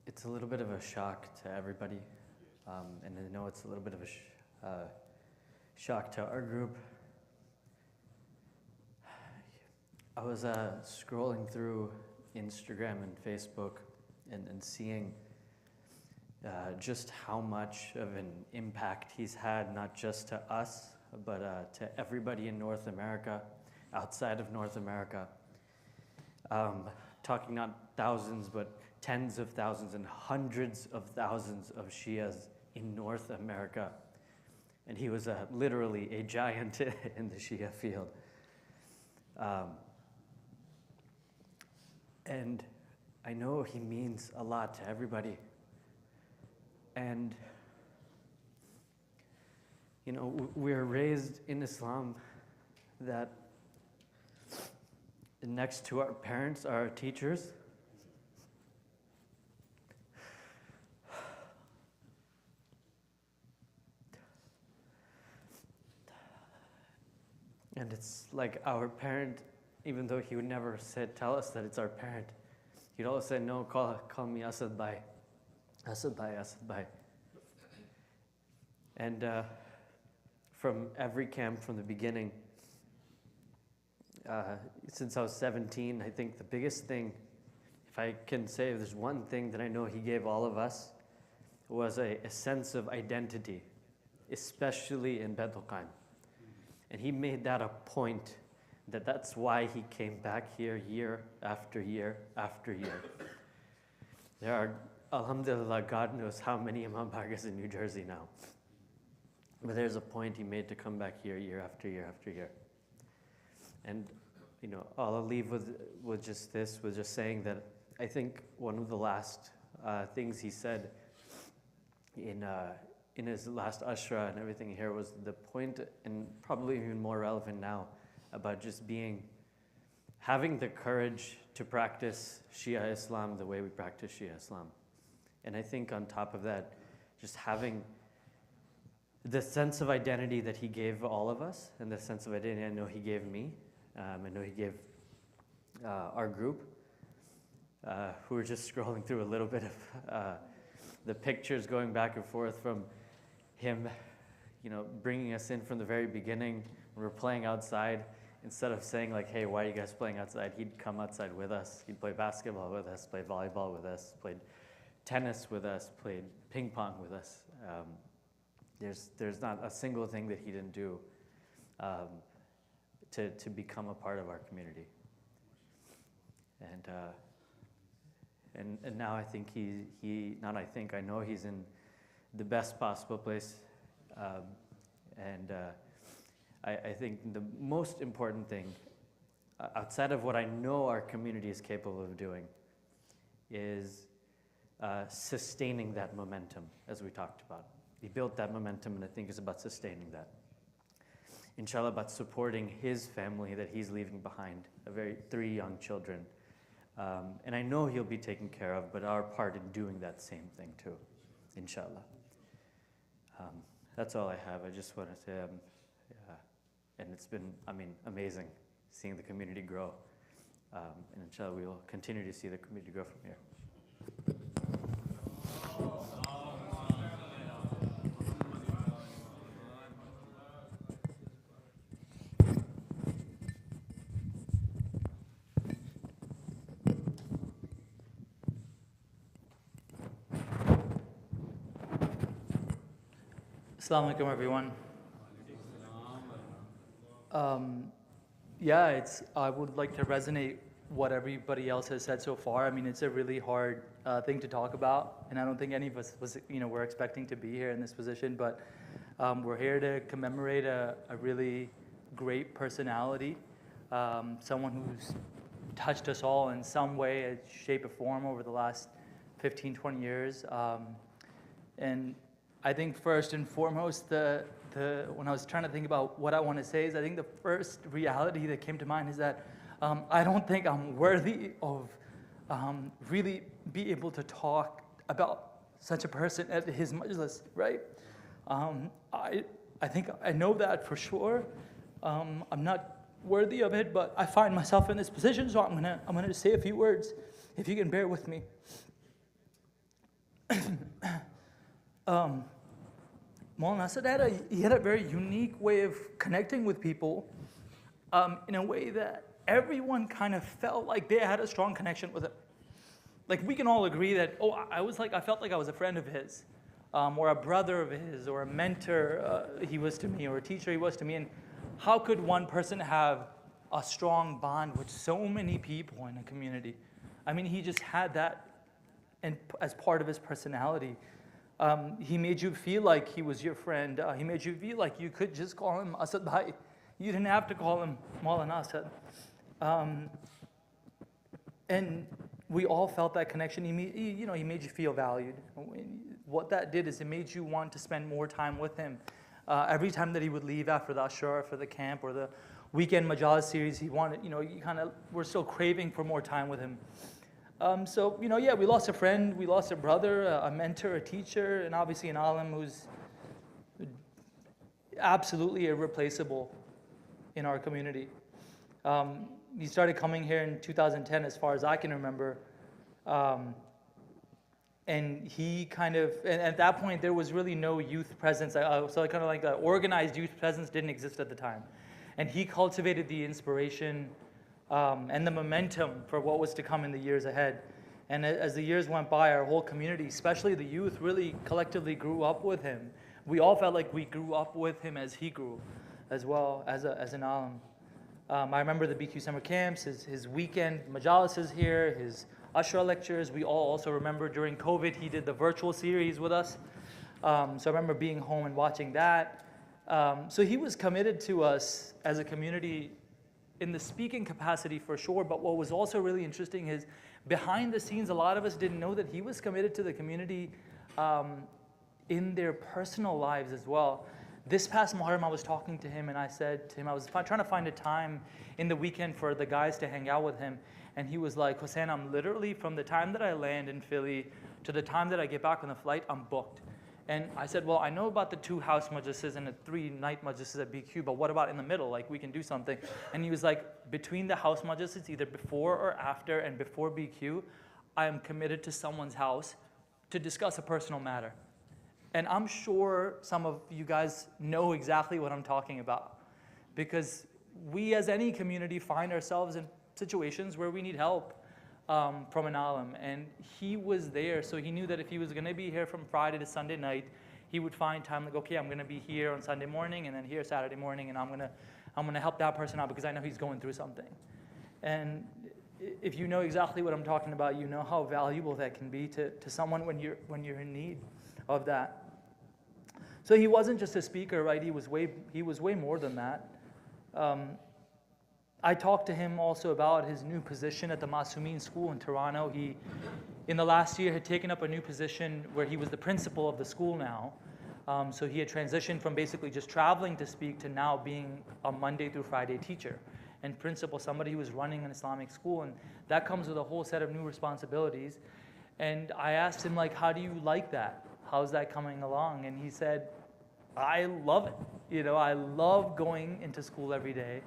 It's a little bit of a shock to everybody, and I know it's a little bit of a shock to our group. I was scrolling through Instagram and Facebook and seeing just how much of an impact he's had, not just to us, but to everybody in North America, outside of North America. Talking not thousands, but tens of thousands and hundreds of thousands of Shias in North America. And he was literally a giant in the Shia field. And I know he means a lot to everybody. And, you know, we're raised in Islam that next to our parents are our teachers. And it's like our parent, even though he would never tell us that it's our parent, he'd always say, no, call me Asad Bhai. Asad Bhai, Asad Bhai. And from every camp from the beginning, since I was 17, I think the biggest thing, if I can say there's one thing that I know he gave all of us, was a sense of identity, especially in Beit al-Qaim. And he made that a point, that's why he came back here year after year after year. There are, alhamdulillah, God knows how many Imam Bargas in New Jersey now. But there's a point he made to come back here year after year after year. And, you know, all I'll leave with just this, was just saying that I think one of the last things he said in his last ashra and everything here was the point, and probably even more relevant now, about just having the courage to practice Shia Islam the way we practice Shia Islam. And I think on top of that, just having the sense of identity that he gave all of us, and the sense of identity I know he gave me, I know he gave our group, who were just scrolling through a little bit of the pictures going back and forth from him, you know, bringing us in from the very beginning when we're playing outside, instead of saying like, hey, why are you guys playing outside? He'd come outside with us. He'd play basketball with us, play volleyball with us, played tennis with us, played ping pong with us. There's not a single thing that he didn't do to become a part of our community. And now I think I know he's in the best possible place. I think the most important thing, outside of what I know our community is capable of doing, is sustaining that momentum, as we talked about. He built that momentum, and I think it's about sustaining that. Inshallah, about supporting his family that he's leaving behind, 3 young children. And I know he'll be taken care of, but our part in doing that same thing too, inshallah. That's all I have. I just want to say, and it's been, amazing seeing the community grow. And inshallah, we will continue to see the community grow from here. Assalamu alaikum, everyone. I would like to resonate what everybody else has said so far. It's a really hard thing to talk about, and I don't think any of us were expecting to be here in this position, but we're here to commemorate a really great personality, someone who's touched us all in some way, shape, or form over the last 15, 20 years. And I think first and foremost, when I was trying to think about what I want to say, is I think the first reality that came to mind is that I don't think I'm worthy of really be able to talk about such a person at his majlis, right? I think I know that for sure. I'm not worthy of it, but I find myself in this position, so I'm gonna say a few words, if you can bear with me. Maulana Asad had a very unique way of connecting with people in a way that everyone kind of felt like they had a strong connection with him. Like, we can all agree that, I felt like I was a friend of his, or a brother of his, or a mentor he was to me, or a teacher he was to me. And how could one person have a strong bond with so many people in a community? He just had that as part of his personality. He made you feel like he was your friend. He made you feel like you could just call him Asad Bhai. You didn't have to call him Maulana Asad. And we all felt that connection. He made you feel valued. What that did is it made you want to spend more time with him. Every time that he would leave after the ashura, for the camp, or the weekend Majlis series, he wanted, we're still craving for more time with him. We lost a friend, we lost a brother, a mentor, a teacher, and obviously an alim who's absolutely irreplaceable in our community. He started coming here in 2010, as far as I can remember. And he and at that point, there was really no youth presence. The organized youth presence didn't exist at the time. And he cultivated the inspiration and the momentum for what was to come in the years ahead. And as the years went by, our whole community, especially the youth, really collectively grew up with him. We all felt like we grew up with him as he grew, as well as an alim. I remember the BQ summer camps, his weekend majalises here, his ashra lectures. We all also remember during COVID, he did the virtual series with us. So I remember being home and watching that. So he was committed to us as a community in the speaking capacity for sure, but what was also really interesting is behind the scenes, a lot of us didn't know that he was committed to the community in their personal lives as well. This past Muharram, I was talking to him and I said to him, I was trying to find a time in the weekend for the guys to hang out with him. And he was like, Hussein, I'm literally, from the time that I land in Philly to the time that I get back on the flight, I'm booked. And I said, well, I know about the 2 house majlises and the 3 night majlises at BQ, but what about in the middle? Like, we can do something. And he was like, between the house majlises, either before or after and before BQ, I am committed to someone's house to discuss a personal matter. And I'm sure some of you guys know exactly what I'm talking about, because we as any community find ourselves in situations where we need help from an alim, and he was there, so he knew that if he was going to be here from Friday to Sunday night, he would find time like, okay, I'm going to be here on Sunday morning and then here Saturday morning, and I'm going to help that person out because I know he's going through something. And if you know exactly what I'm talking about, you know how valuable that can be to someone when you're in need of that. So he wasn't just a speaker, right? He was way more than that. I talked to him also about his new position at the Masumeen School in Toronto. He, in the last year, had taken up a new position where he was the principal of the school now. So he had transitioned from basically just traveling to speak to now being a Monday through Friday teacher and principal, somebody who was running an Islamic school. And that comes with a whole set of new responsibilities. And I asked him, like, how do you like that? How's that coming along? And he said, I love it. You know, I love going into school every day.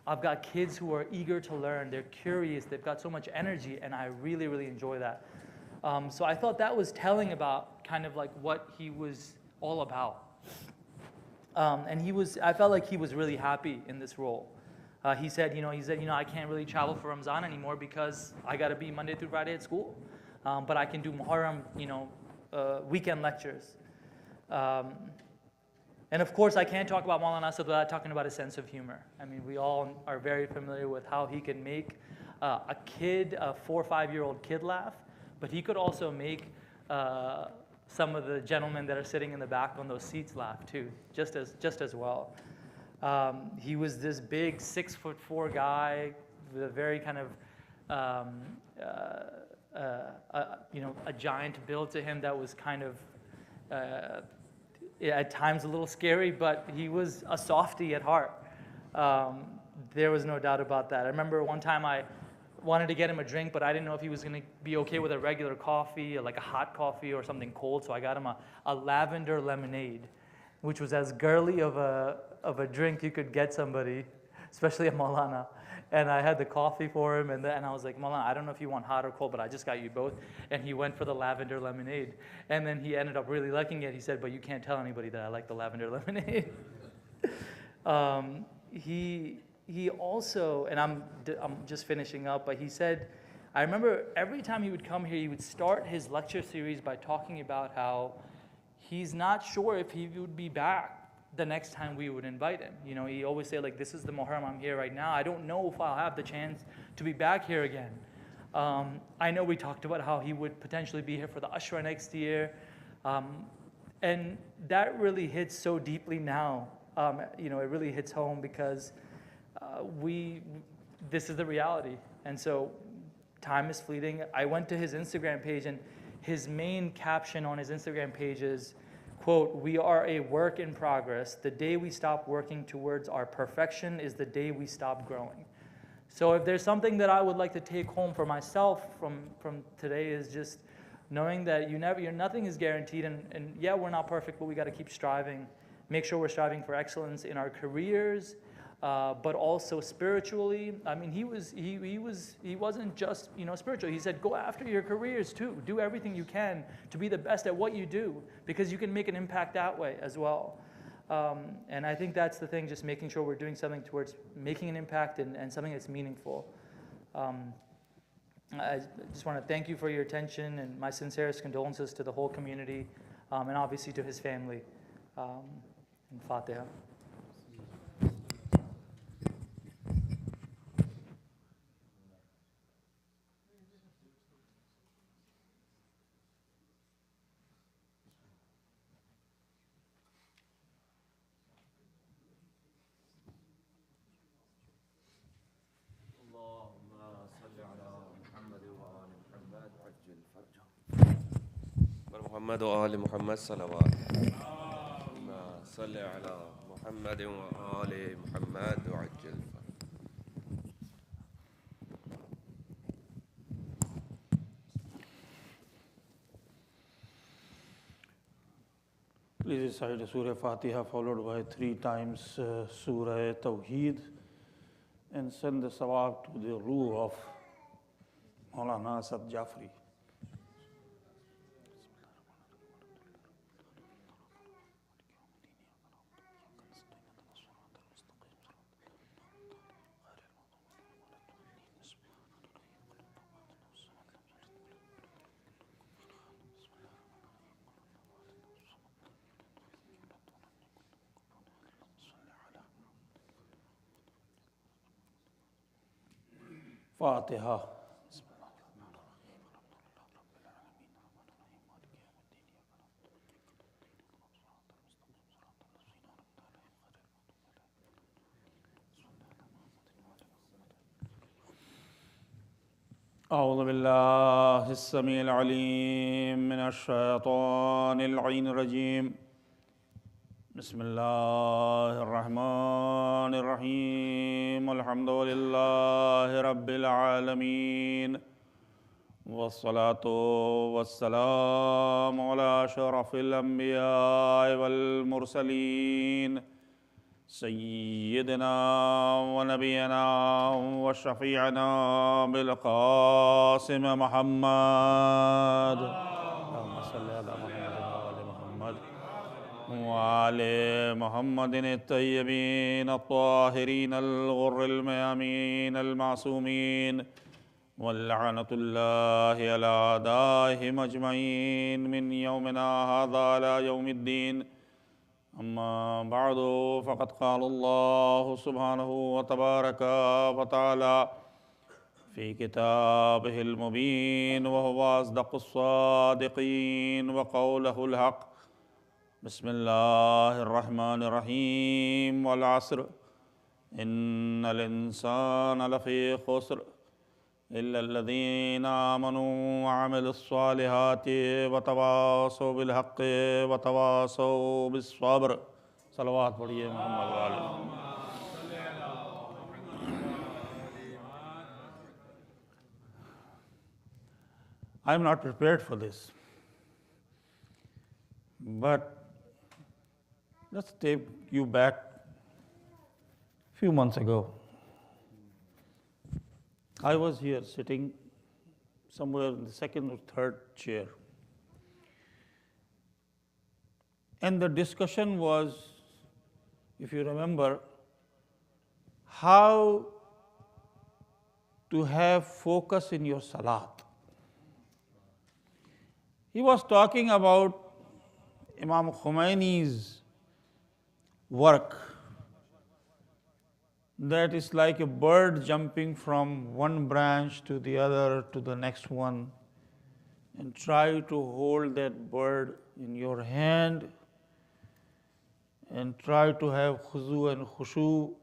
I've got kids who are eager to learn. They're curious. They've got so much energy, and I really, really enjoy that. So I thought that was telling about kind of like what he was all about. And I felt like he was really happy in this role. He said, I can't really travel for Ramzan anymore because I got to be Monday through Friday at school. But I can do Muharram, weekend lectures. And of course, I can't talk about Maulana Asad without talking about his sense of humor. I mean, we all are very familiar with how he can make a 4 or 5-year-old kid laugh, but he could also make some of the gentlemen that are sitting in the back on those seats laugh too, just as well. He was this big 6'4" guy with a very kind of a giant build to him that was kind of at times a little scary, but he was a softie at heart. There was no doubt about that. I remember one time I wanted to get him a drink, but I didn't know if he was going to be okay with a regular coffee, or like a hot coffee or something cold, so I got him a lavender lemonade, which was as girly of a drink you could get somebody, especially a Maulana. And I had the coffee for him, and I was like, Maulana, I don't know if you want hot or cold, but I just got you both. And he went for the lavender lemonade. And then he ended up really liking it. He said, but you can't tell anybody that I like the lavender lemonade. He also, and I'm just finishing up, but he said, I remember every time he would come here, he would start his lecture series by talking about how he's not sure if he would be back the next time we would invite him. You know, he always say, like, this is the Muharram, I'm here right now. I don't know if I'll have the chance to be back here again. I know we talked about how he would potentially be here for the Ashra next year. And that really hits so deeply now. It really hits home because this is the reality. And so time is fleeting. I went to his Instagram page, and his main caption on his Instagram page is, quote, "We are a work in progress. The day we stop working towards our perfection is the day we stop growing." So if there's something that I would like to take home for myself from today is just knowing that nothing is guaranteed, and yeah, we're not perfect, but we got to keep striving. Make sure we're striving for excellence in our careers, but also spiritually. I mean, he wasn't just spiritual. He said, go after your careers too. Do everything you can to be the best at what you do, because you can make an impact that way as well. And I think that's the thing, just making sure we're doing something towards making an impact and something that's meaningful. I just want to thank you for your attention, and my sincerest condolences to the whole community, and obviously to his family. And Fatiha. محمد وآل محمد صلوات اللهم صل على محمد وآل محمد وعجل. Please recite Surah Fatiha followed by 3 times Surah Tawheed, and send the sawab to the ruh of Maulana Asad Jafri. Fatiha. أعوذ بالله السميع العليم من الشيطان اللعين الرجيم بسم الله الرحمن الرحيم الحمد لله رب العالمين والصلاة والسلام على أشرف الأنبياء والمرسلين سيدنا ونبينا وشفيعنا بالقاسم محمد اللهم صل على محمد وآل محمد الطيبين الطاهرين الغر الميامين المعصومين واللعنة الله على أعدائهم أجمعين من يومنا هذا على يوم الدين أما بعد فقد قال الله سبحانه وتبارك وتعالى في كتابه المبين وهو أصدق الصادقين وقوله الحق بسم الله الرحمن الرحيم والعصر إن الإنسان لفي خسر إلا الذين آمنوا وعملوا الصالحات وتواصوا بالحق وتواصوا بالصبر صلوات پڑھیے محمد والے I am not prepared for this, but let's take you back a few months ago. I was here sitting somewhere in the second or third chair. And the discussion was, if you remember, how to have focus in your salat. He was talking about Imam Khomeini's work, that is like a bird jumping from one branch to the other to the next one, and try to hold that bird in your hand and try to have khuzu and khushu.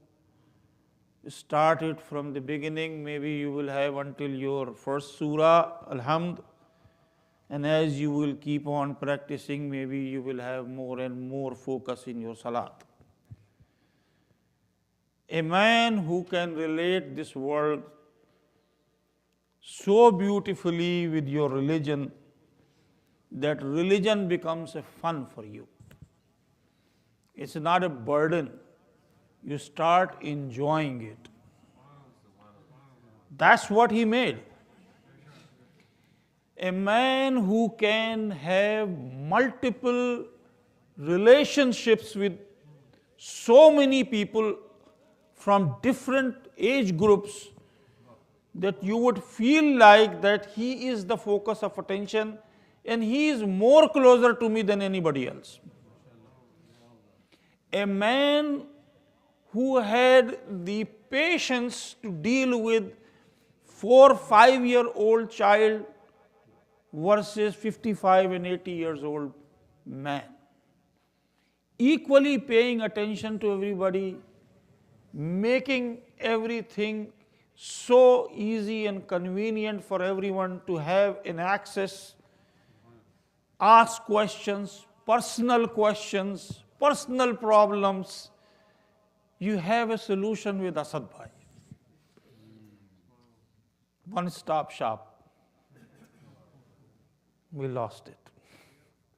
Start it from the beginning, maybe you will have until your first surah, Alhamd, and as you will keep on practicing, maybe you will have more and more focus in your salat. A man who can relate this world so beautifully with your religion that religion becomes a fun for you. It's not a burden. You start enjoying it. That's what he made. A man who can have multiple relationships with so many people from different age groups that you would feel like that he is the focus of attention and he is more closer to me than anybody else. A man who had the patience to deal with 4 or 5-year-old child versus 55 and 80 years old man. Equally paying attention to everybody, making everything so easy and convenient for everyone to have an access, ask questions, personal problems. You have a solution with Asad Bhai. One-stop shop. We lost it,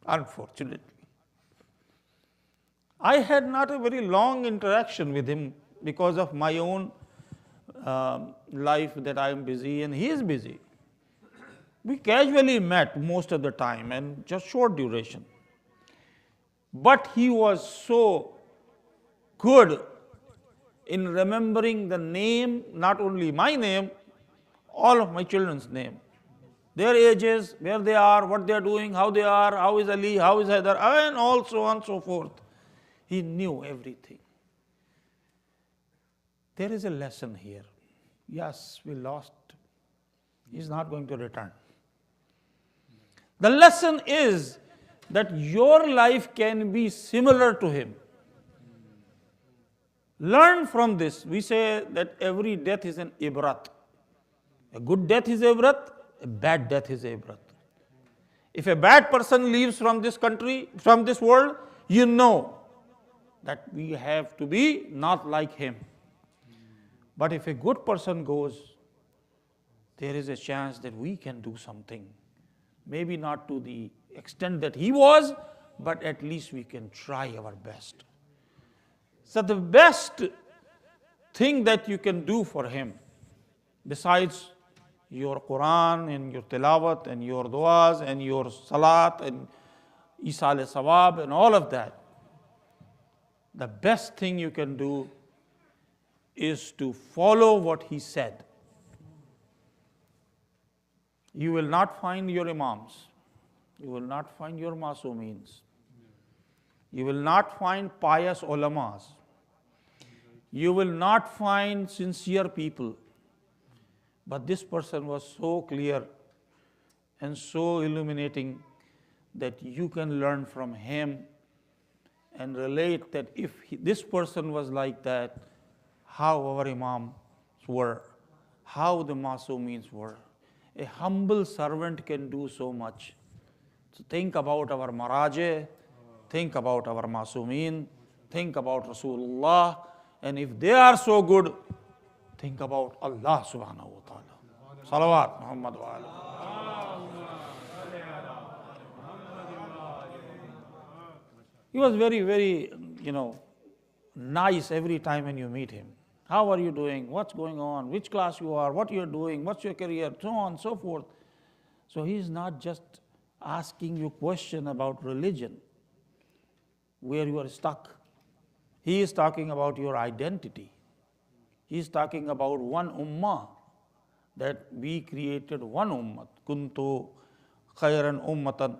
unfortunately. I had not a very long interaction with him because of my own life that I am busy and he is busy. We casually met most of the time and just short duration. But he was so good in remembering the name, not only my name, all of my children's name. Their ages, where they are, what they are doing, how they are, how is Ali, how is Haidar, and all so on and so forth. He knew everything. There is a lesson here. Yes, we lost He's not going to return. The lesson is that your life can be similar to him. Learn from this. We say that every death is an ibrat. A good death is ibrat, a bad death is ibrat. If a bad person leaves from this country, from this world, you know that we have to be not like him. But if a good person goes, there is a chance that we can do something. Maybe not to the extent that he was, but at least we can try our best. So the best thing that you can do for him, besides your Quran and your tilawat and your du'as and your salat and isal sawab and all of that, the best thing you can do is to follow what he said. You will not find your imams. You will not find your masumeens. You will not find pious ulamas. You will not find sincere people. But this person was so clear and so illuminating that you can learn from him and relate that if this person was like that, how our imams were, how the masumeens were. A humble servant can do so much. So think about our Maraje, think about our Masumeen, think about Rasulullah, and if they are so good, think about Allah subhanahu wa ta'ala. Salawat Muhammad wa ala. He was very, very, nice every time when you meet him. How are you doing? What's going on? Which class you are? What you're doing? What's your career? So on and so forth. So he's not just asking you question about religion, where you are stuck. He is talking about your identity. He is talking about one ummah, that we created one ummah. Kuntu khairan ummatan.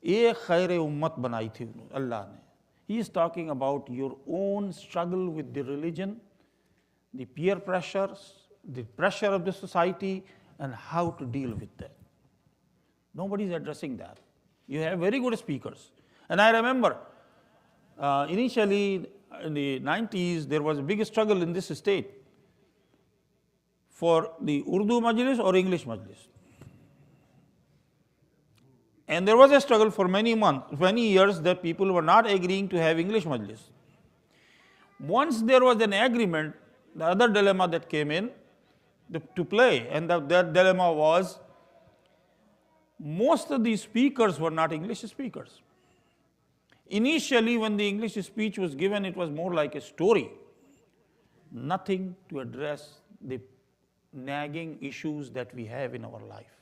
Ek khaire ummat banai thi Allah ne. He is talking about your own struggle with the religion, the peer pressures, the pressure of the society, and how to deal with that. Nobody is addressing that. You have very good speakers. And I remember initially in the 90s, there was a big struggle in this state for the Urdu Majlis or English Majlis. And there was a struggle for many months, many years, that people were not agreeing to have English Majlis. Once there was an agreement, the other dilemma that came in to play, and that dilemma was most of the speakers were not English speakers. Initially, when the English speech was given, it was more like a story, nothing to address the nagging issues that we have in our life.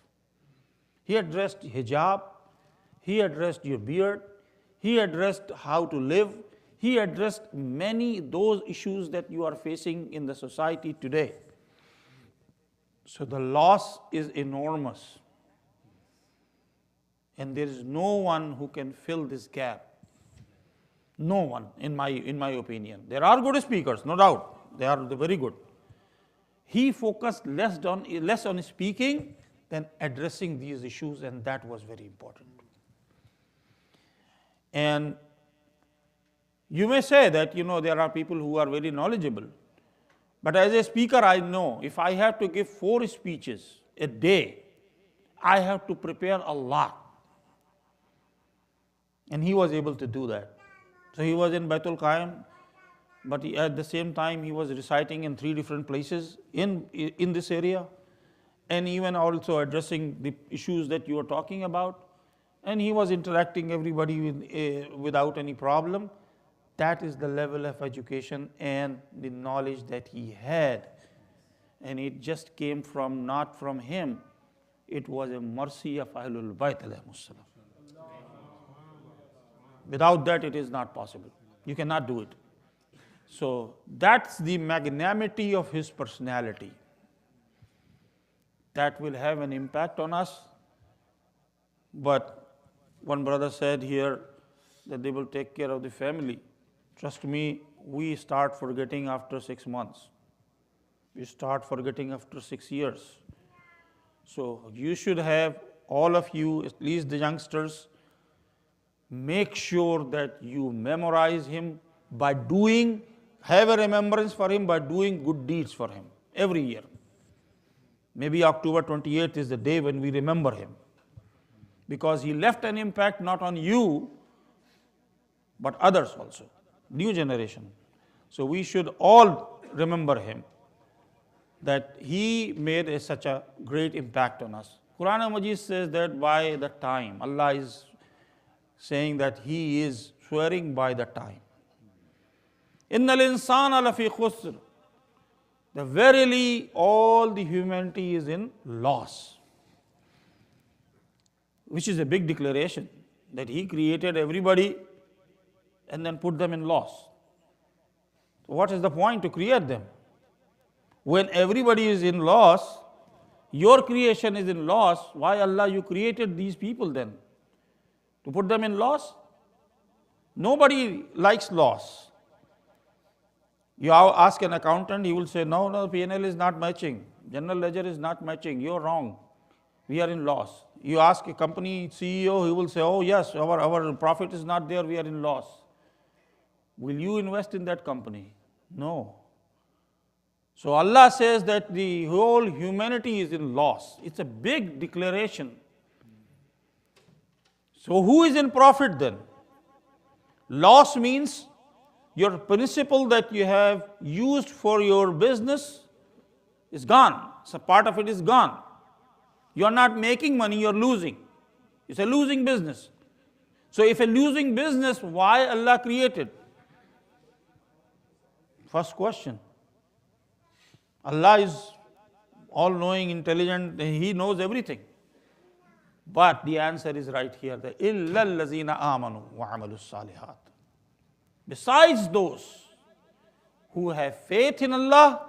He addressed hijab, he addressed your beard, he addressed how to live, he addressed many those issues that you are facing in the society today. So the loss is enormous. And there is no one who can fill this gap. No one, in my opinion. There are good speakers, no doubt. They are very good. He focused less on speaking than addressing these issues, and that was very important. And you may say that, there are people who are very knowledgeable. But as a speaker, I know if I have to give 4 speeches a day, I have to prepare a lot. And he was able to do that. So he was in Baitul Qaim, but at the same time he was reciting in 3 different places in this area, and even also addressing the issues that you are talking about. And he was interacting everybody without any problem. That is the level of education and the knowledge that he had. And it just came from, not from him. It was a mercy of Ahlul Bayt alayhimus salam. Without that, it is not possible. You cannot do it. So that's the magnanimity of his personality. That will have an impact on us. But one brother said here that they will take care of the family. Trust me, we start forgetting after 6 months. We start forgetting after 6 years. So you should have, all of you, at least the youngsters, make sure that you memorize him by doing, have a remembrance for him by doing good deeds for him every year. Maybe October 28th is the day when we remember him, because he left an impact not on you, but others also, new generation. So we should all remember him, that he made such a great impact on us. Quran Majid says that by the time, Allah is saying that he is swearing by the time. Innal insana lafi khusr. That verily all the humanity is in loss. Which is a big declaration, that he created everybody and then put them in loss. So what is the point to create them? When everybody is in loss, your creation is in loss, why Allah you created these people then? To put them in loss? Nobody likes loss. You ask an accountant, he will say, no, P&L is not matching, general ledger is not matching, you're wrong, we are in loss. You ask a company CEO, he will say, oh yes, our profit is not there, we are in loss. Will you invest in that company? No. So Allah says that the whole humanity is in loss. It's a big declaration. So who is in profit then? Loss means your principle that you have used for your business is gone. So part of it is gone. You are not making money, you are losing. It's a losing business. So if a losing business, why Allah created? First question. Allah is all-knowing, intelligent, He knows everything. But the answer is right here, that إِلَّا الَّذِينَ آمَنُوا وَعَمَلُوا الصَّالِحَاتِ. Besides those who have faith in Allah,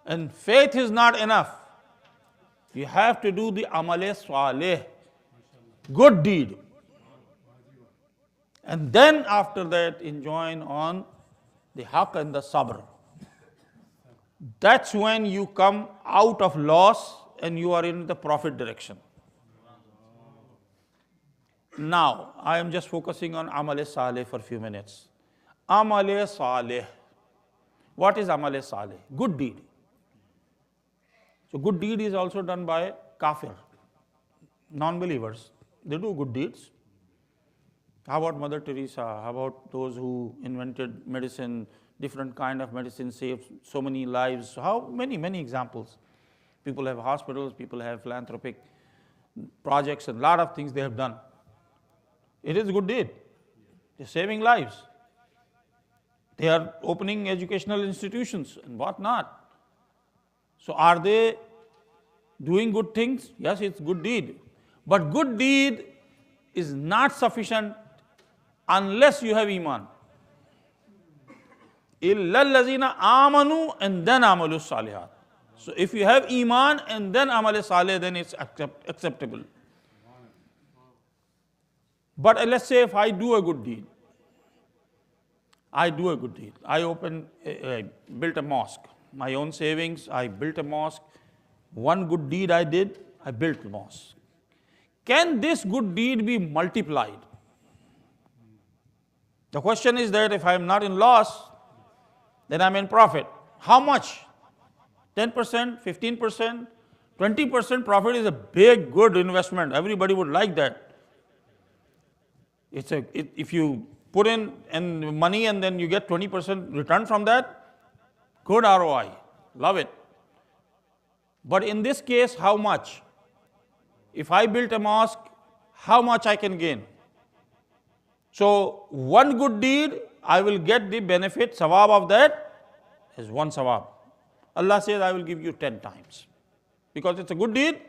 and faith is not enough. You have to do the amal-e salih, good deed. And then after that, enjoin on the haqq and the sabr. That's when you come out of loss and you are in the profit direction. Now, I am just focusing on amal-e salih for a few minutes. Amal-e salih. What is amal-e salih? Good deed. So good deed is also done by kafir, non-believers. They do good deeds. How about Mother Teresa? How about those who invented medicine, different kind of medicine, saved so many lives? How many examples. People have hospitals, people have philanthropic projects, and a lot of things they have done. It is a good deed. They're saving lives. They are opening educational institutions and whatnot. So are they doing good things? Yes, it's good deed. But good deed is not sufficient unless you have iman. إِلَّا الَّذِينَ آمَنُوا and then amalu salihat. So if you have iman and then amal salih, then it's acceptable. But let's say if I do a good deed. I built a mosque. My own savings, I built a mosque. One good deed I did, I built a mosque. Can this good deed be multiplied? The question is that if I am not in loss, then I'm in profit. How much? 10%, 15%, 20% profit is a big, good investment. Everybody would like that. If you put in money and then you get 20% return from that, good ROI, love it. But in this case, how much? If I built a mosque, how much I can gain? So one good deed, I will get the benefit, sawab of that is one sawab. Allah says, I will give you 10 times. Because it's a good deed,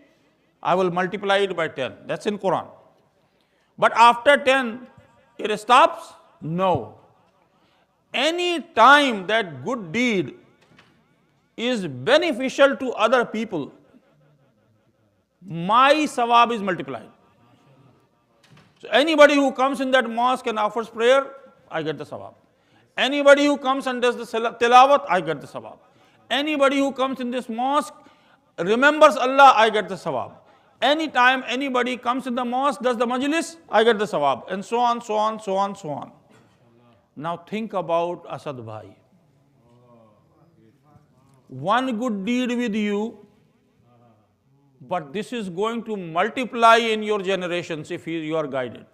I will multiply it by 10. That's in Quran. But after 10, it stops? No. Any time that good deed is beneficial to other people, my sawab is multiplied. So anybody who comes in that mosque and offers prayer, I get the sawab. Anybody who comes and does the tilawat, I get the sawab. Anybody who comes in this mosque remembers Allah, I get the sawab. Anytime anybody comes in the mosque, does the majlis, I get the sawab. And so on, so on, so on, so on. Now think about Asad Bhai. One good deed with you, but this is going to multiply in your generations if you are guided.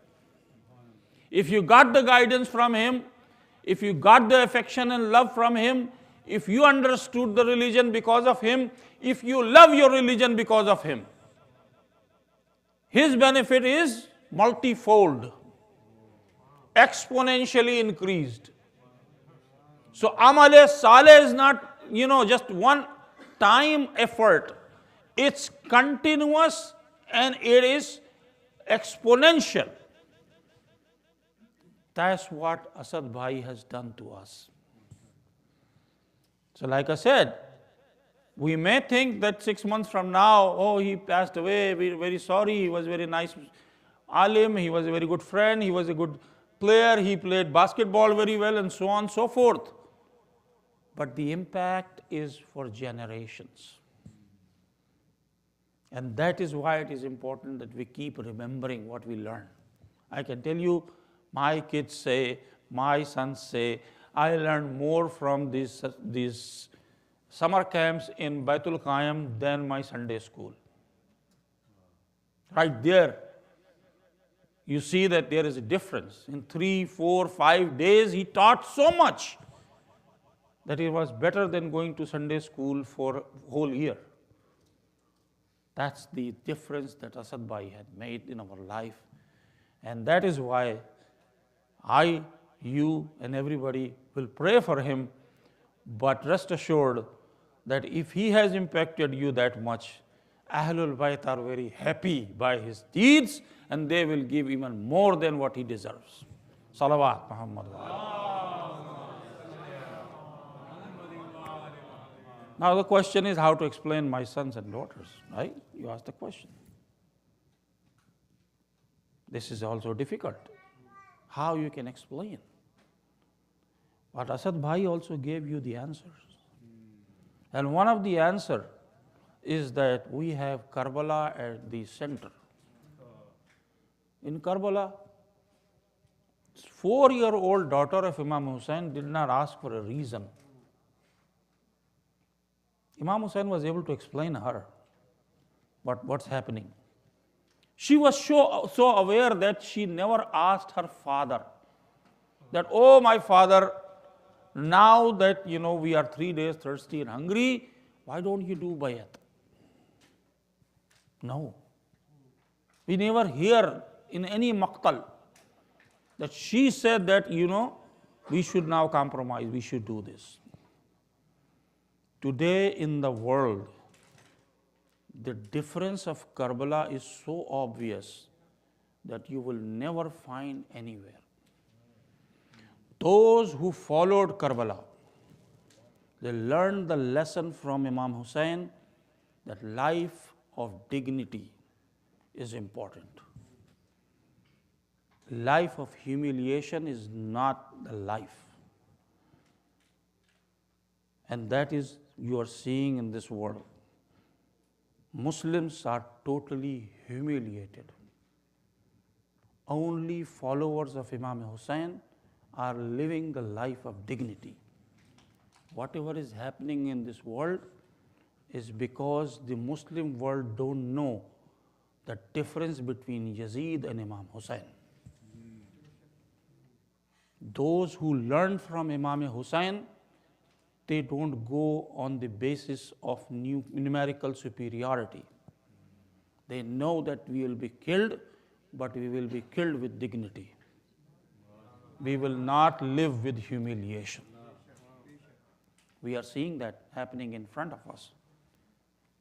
If you got the guidance from him, if you got the affection and love from him, if you understood the religion because of him, if you love your religion because of him, his benefit is multifold, exponentially increased. So Amal Saleh is not, just one time effort. It's continuous and it is exponential. That's what Asad Bhai has done to us. So like I said, we may think that 6 months from now, oh, he passed away, we're very sorry, he was a very nice alim, he was a very good friend, he was a good player, he played basketball very well, and so on and so forth. But the impact is for generations. And that is why it is important that we keep remembering what we learn. I can tell you, my kids say, my sons say, I learned more from these summer camps in Baitul Qayyam than my Sunday school. Right there, you see that there is a difference. In 3, 4, 5 days, he taught so much that it was better than going to Sunday school for a whole year. That's the difference that Asad Bhai had made in our life. And that is why I, you, and everybody will pray for him. But rest assured that if he has impacted you that much, Ahlul Bayt are very happy by his deeds, and they will give even more than what he deserves. Salawat Muhammad. Now the question is how to explain my sons and daughters, right? You asked the question. This is also difficult. How you can explain? But Asad Bhai also gave you the answers. And one of the answer is that we have Karbala at the center. In Karbala, 4-year-old daughter of Imam Hussain did not ask for a reason. Imam Hussain was able to explain her what's happening. She was so aware that she never asked her father that, oh, my father, now that we are 3 days thirsty and hungry, why don't you do bayat? No. We never hear in any maqtal that she said that, we should now compromise, we should do this. Today in the world, the difference of Karbala is so obvious that you will never find anywhere. Those who followed Karbala, they learned the lesson from Imam Hussain that life of dignity is important. Life of humiliation is not the life. And that is you are seeing in this world. Muslims are totally humiliated. Only followers of Imam Hussain are living the life of dignity. Whatever is happening in this world is because the Muslim world don't know the difference between Yazid and Imam Hussain. Those who learn from Imam Hussain, they don't go on the basis of numerical superiority. They know that we will be killed, but we will be killed with dignity. We will not live with humiliation. We are seeing that happening in front of us.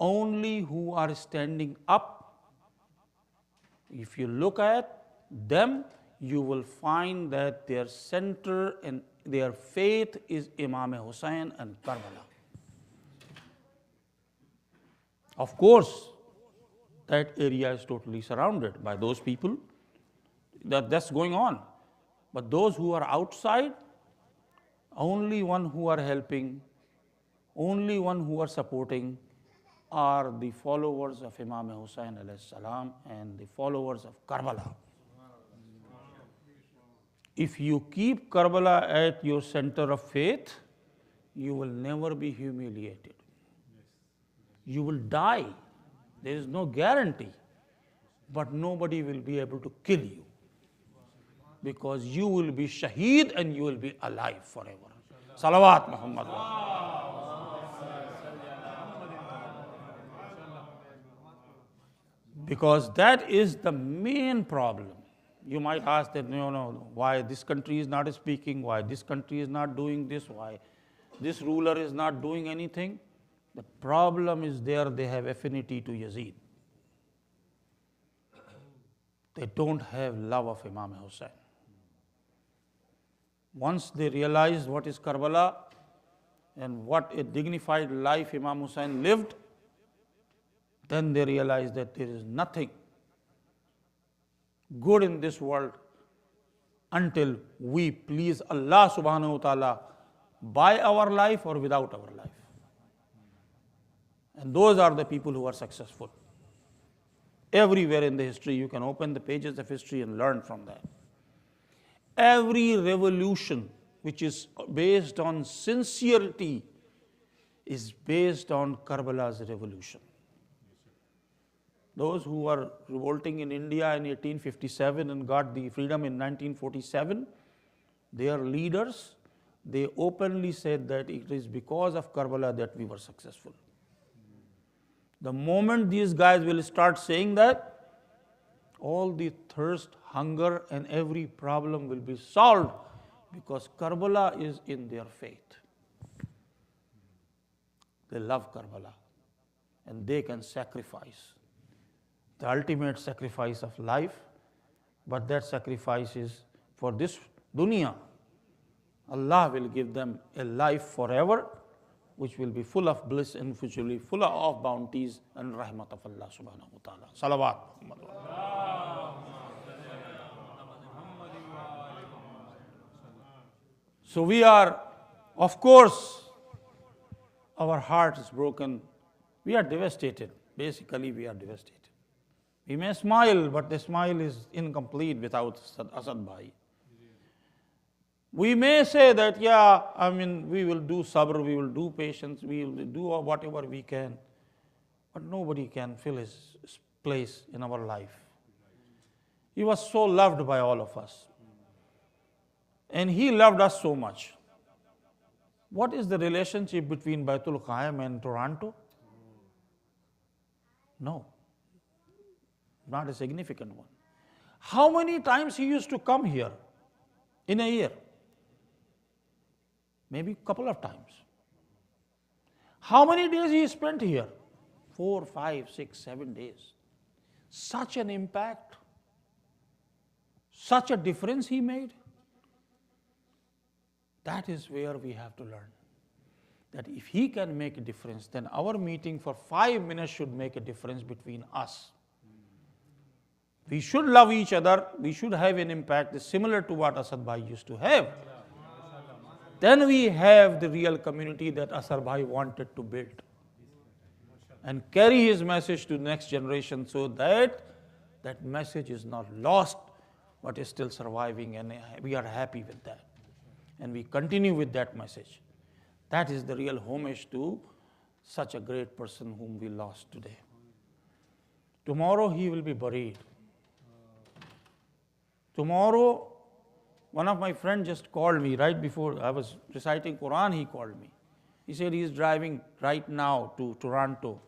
Only who are standing up, if you look at them, you will find that their center and their faith is Imam Hussain and Karbala. Of course, that area is totally surrounded by those people. That's going on. But those who are outside, only one who are helping, only one who are supporting are the followers of Imam Hussain alayhi salam and the followers of Karbala. If you keep Karbala at your center of faith, you will never be humiliated. You will die. There is no guarantee. But nobody will be able to kill you. Because you will be shaheed and you will be alive forever. Salawat Muhammad. Because that is the main problem. You might ask that, why this country is not speaking, why this country is not doing this, why this ruler is not doing anything. The problem is there, they have affinity to Yazid. They don't have love of Imam Hussain. Once they realize what is Karbala and what a dignified life Imam Hussain lived, then they realize that there is nothing good in this world until we please Allah subhanahu wa ta'ala by our life or without our life. And those are the people who are successful. Everywhere in the history, you can open the pages of history and learn from that. Every revolution which is based on sincerity is based on Karbala's revolution. Those who were revolting in India in 1857 and got the freedom in 1947, their leaders, they openly said that it is because of Karbala that we were successful. The moment these guys will start saying that, all the thirst, hunger, and every problem will be solved because Karbala is in their faith. They love Karbala and they can sacrifice. The ultimate sacrifice of life, but that sacrifice is for this dunya. Allah will give them a life forever, which will be full of bliss and which will be full of bounties and rahmat of Allah subhanahu wa ta'ala. Salawat. So we are, of course, our heart is broken. We are devastated. Basically, we are devastated. We may smile, but the smile is incomplete without Asad Bhai. We may say that, we will do sabr, we will do patience, we will do whatever we can, but nobody can fill his place in our life. He was so loved by all of us. And he loved us so much. What is the relationship between Baitul Qaim and Toronto? No. Not a significant one. How many times he used to come here in a year? Maybe a couple of times. How many days he spent here? 4, 5, 6, 7 days. Such an impact, such a difference he made. That is where we have to learn. That if he can make a difference, then our meeting for 5 minutes should make a difference between us. We should love each other. We should have an impact similar to what Asad Bhai used to have. Then we have the real community that Asad Bhai wanted to build. And carry his message to the next generation so that that message is not lost, but is still surviving, and we are happy with that. And we continue with that message. That is the real homage to such a great person whom we lost today. Tomorrow he will be buried. Tomorrow, one of my friends just called me right before I was reciting Quran, he called me. He said he is driving right now to Toronto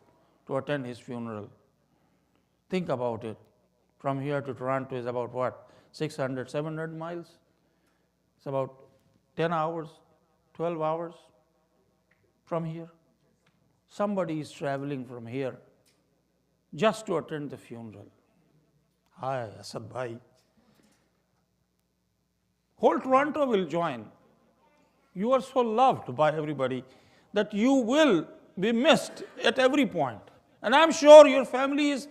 to attend his funeral. Think about it. From here to Toronto is about what? 600, 700 miles? It's about 10 hours, 12 hours from here. Somebody is traveling from here just to attend the funeral. Hi, Asad Bhai. Whole Toronto will join. You are so loved by everybody that you will be missed at every point. And I'm sure your family is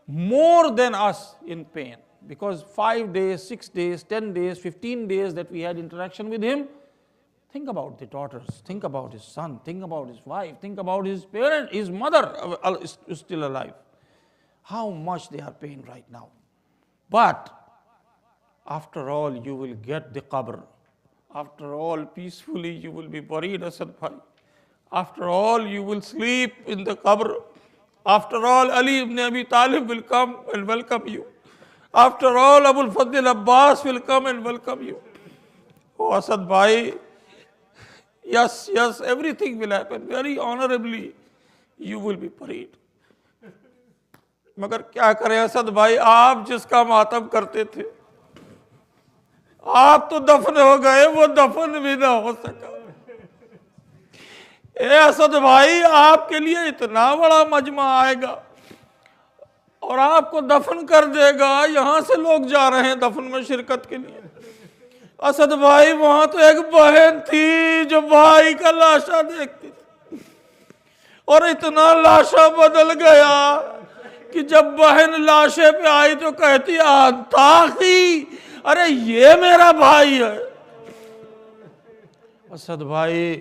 more than us in pain, because 5 days, 6 days, 10 days, 15 days that we had interaction with him, Think about the daughters, think about his son, think about his wife, think about his parent, his mother is still alive. How much they are paying right now. But after all, you will get the qabr. After all, peacefully you will be buried, Asad Bhai. After all, you will sleep in the qabr. After all, Ali ibn Abi Talib will come and welcome you. After all, Abul Fadl Abbas will come and welcome you. Oh, Asad Bhai, yes, everything will happen. Very honorably, you will be buried. مگر کیا کریں اسد بھائی, آپ جس کا ماتم کرتے تھے, آپ تو دفن ہو گئے, وہ دفن بھی نہ ہو سکا. اے اسد بھائی, آپ کے لیے اتنا بڑا مجمع آئے گا اور آپ کو دفن کر دے گا. یہاں سے لوگ جا رہے ہیں دفن میں شرکت کے لیے. اسد بھائی, وہاں تو ایک بہن تھی جو بھائی کا لاشا دیکھتی تھی اور اتنا لاشا بدل گیا کہ جب بہن لاشے پہ آئی تو کہتی آنتاخی, ارے یہ میرا بھائی ہے. اسد بھائی,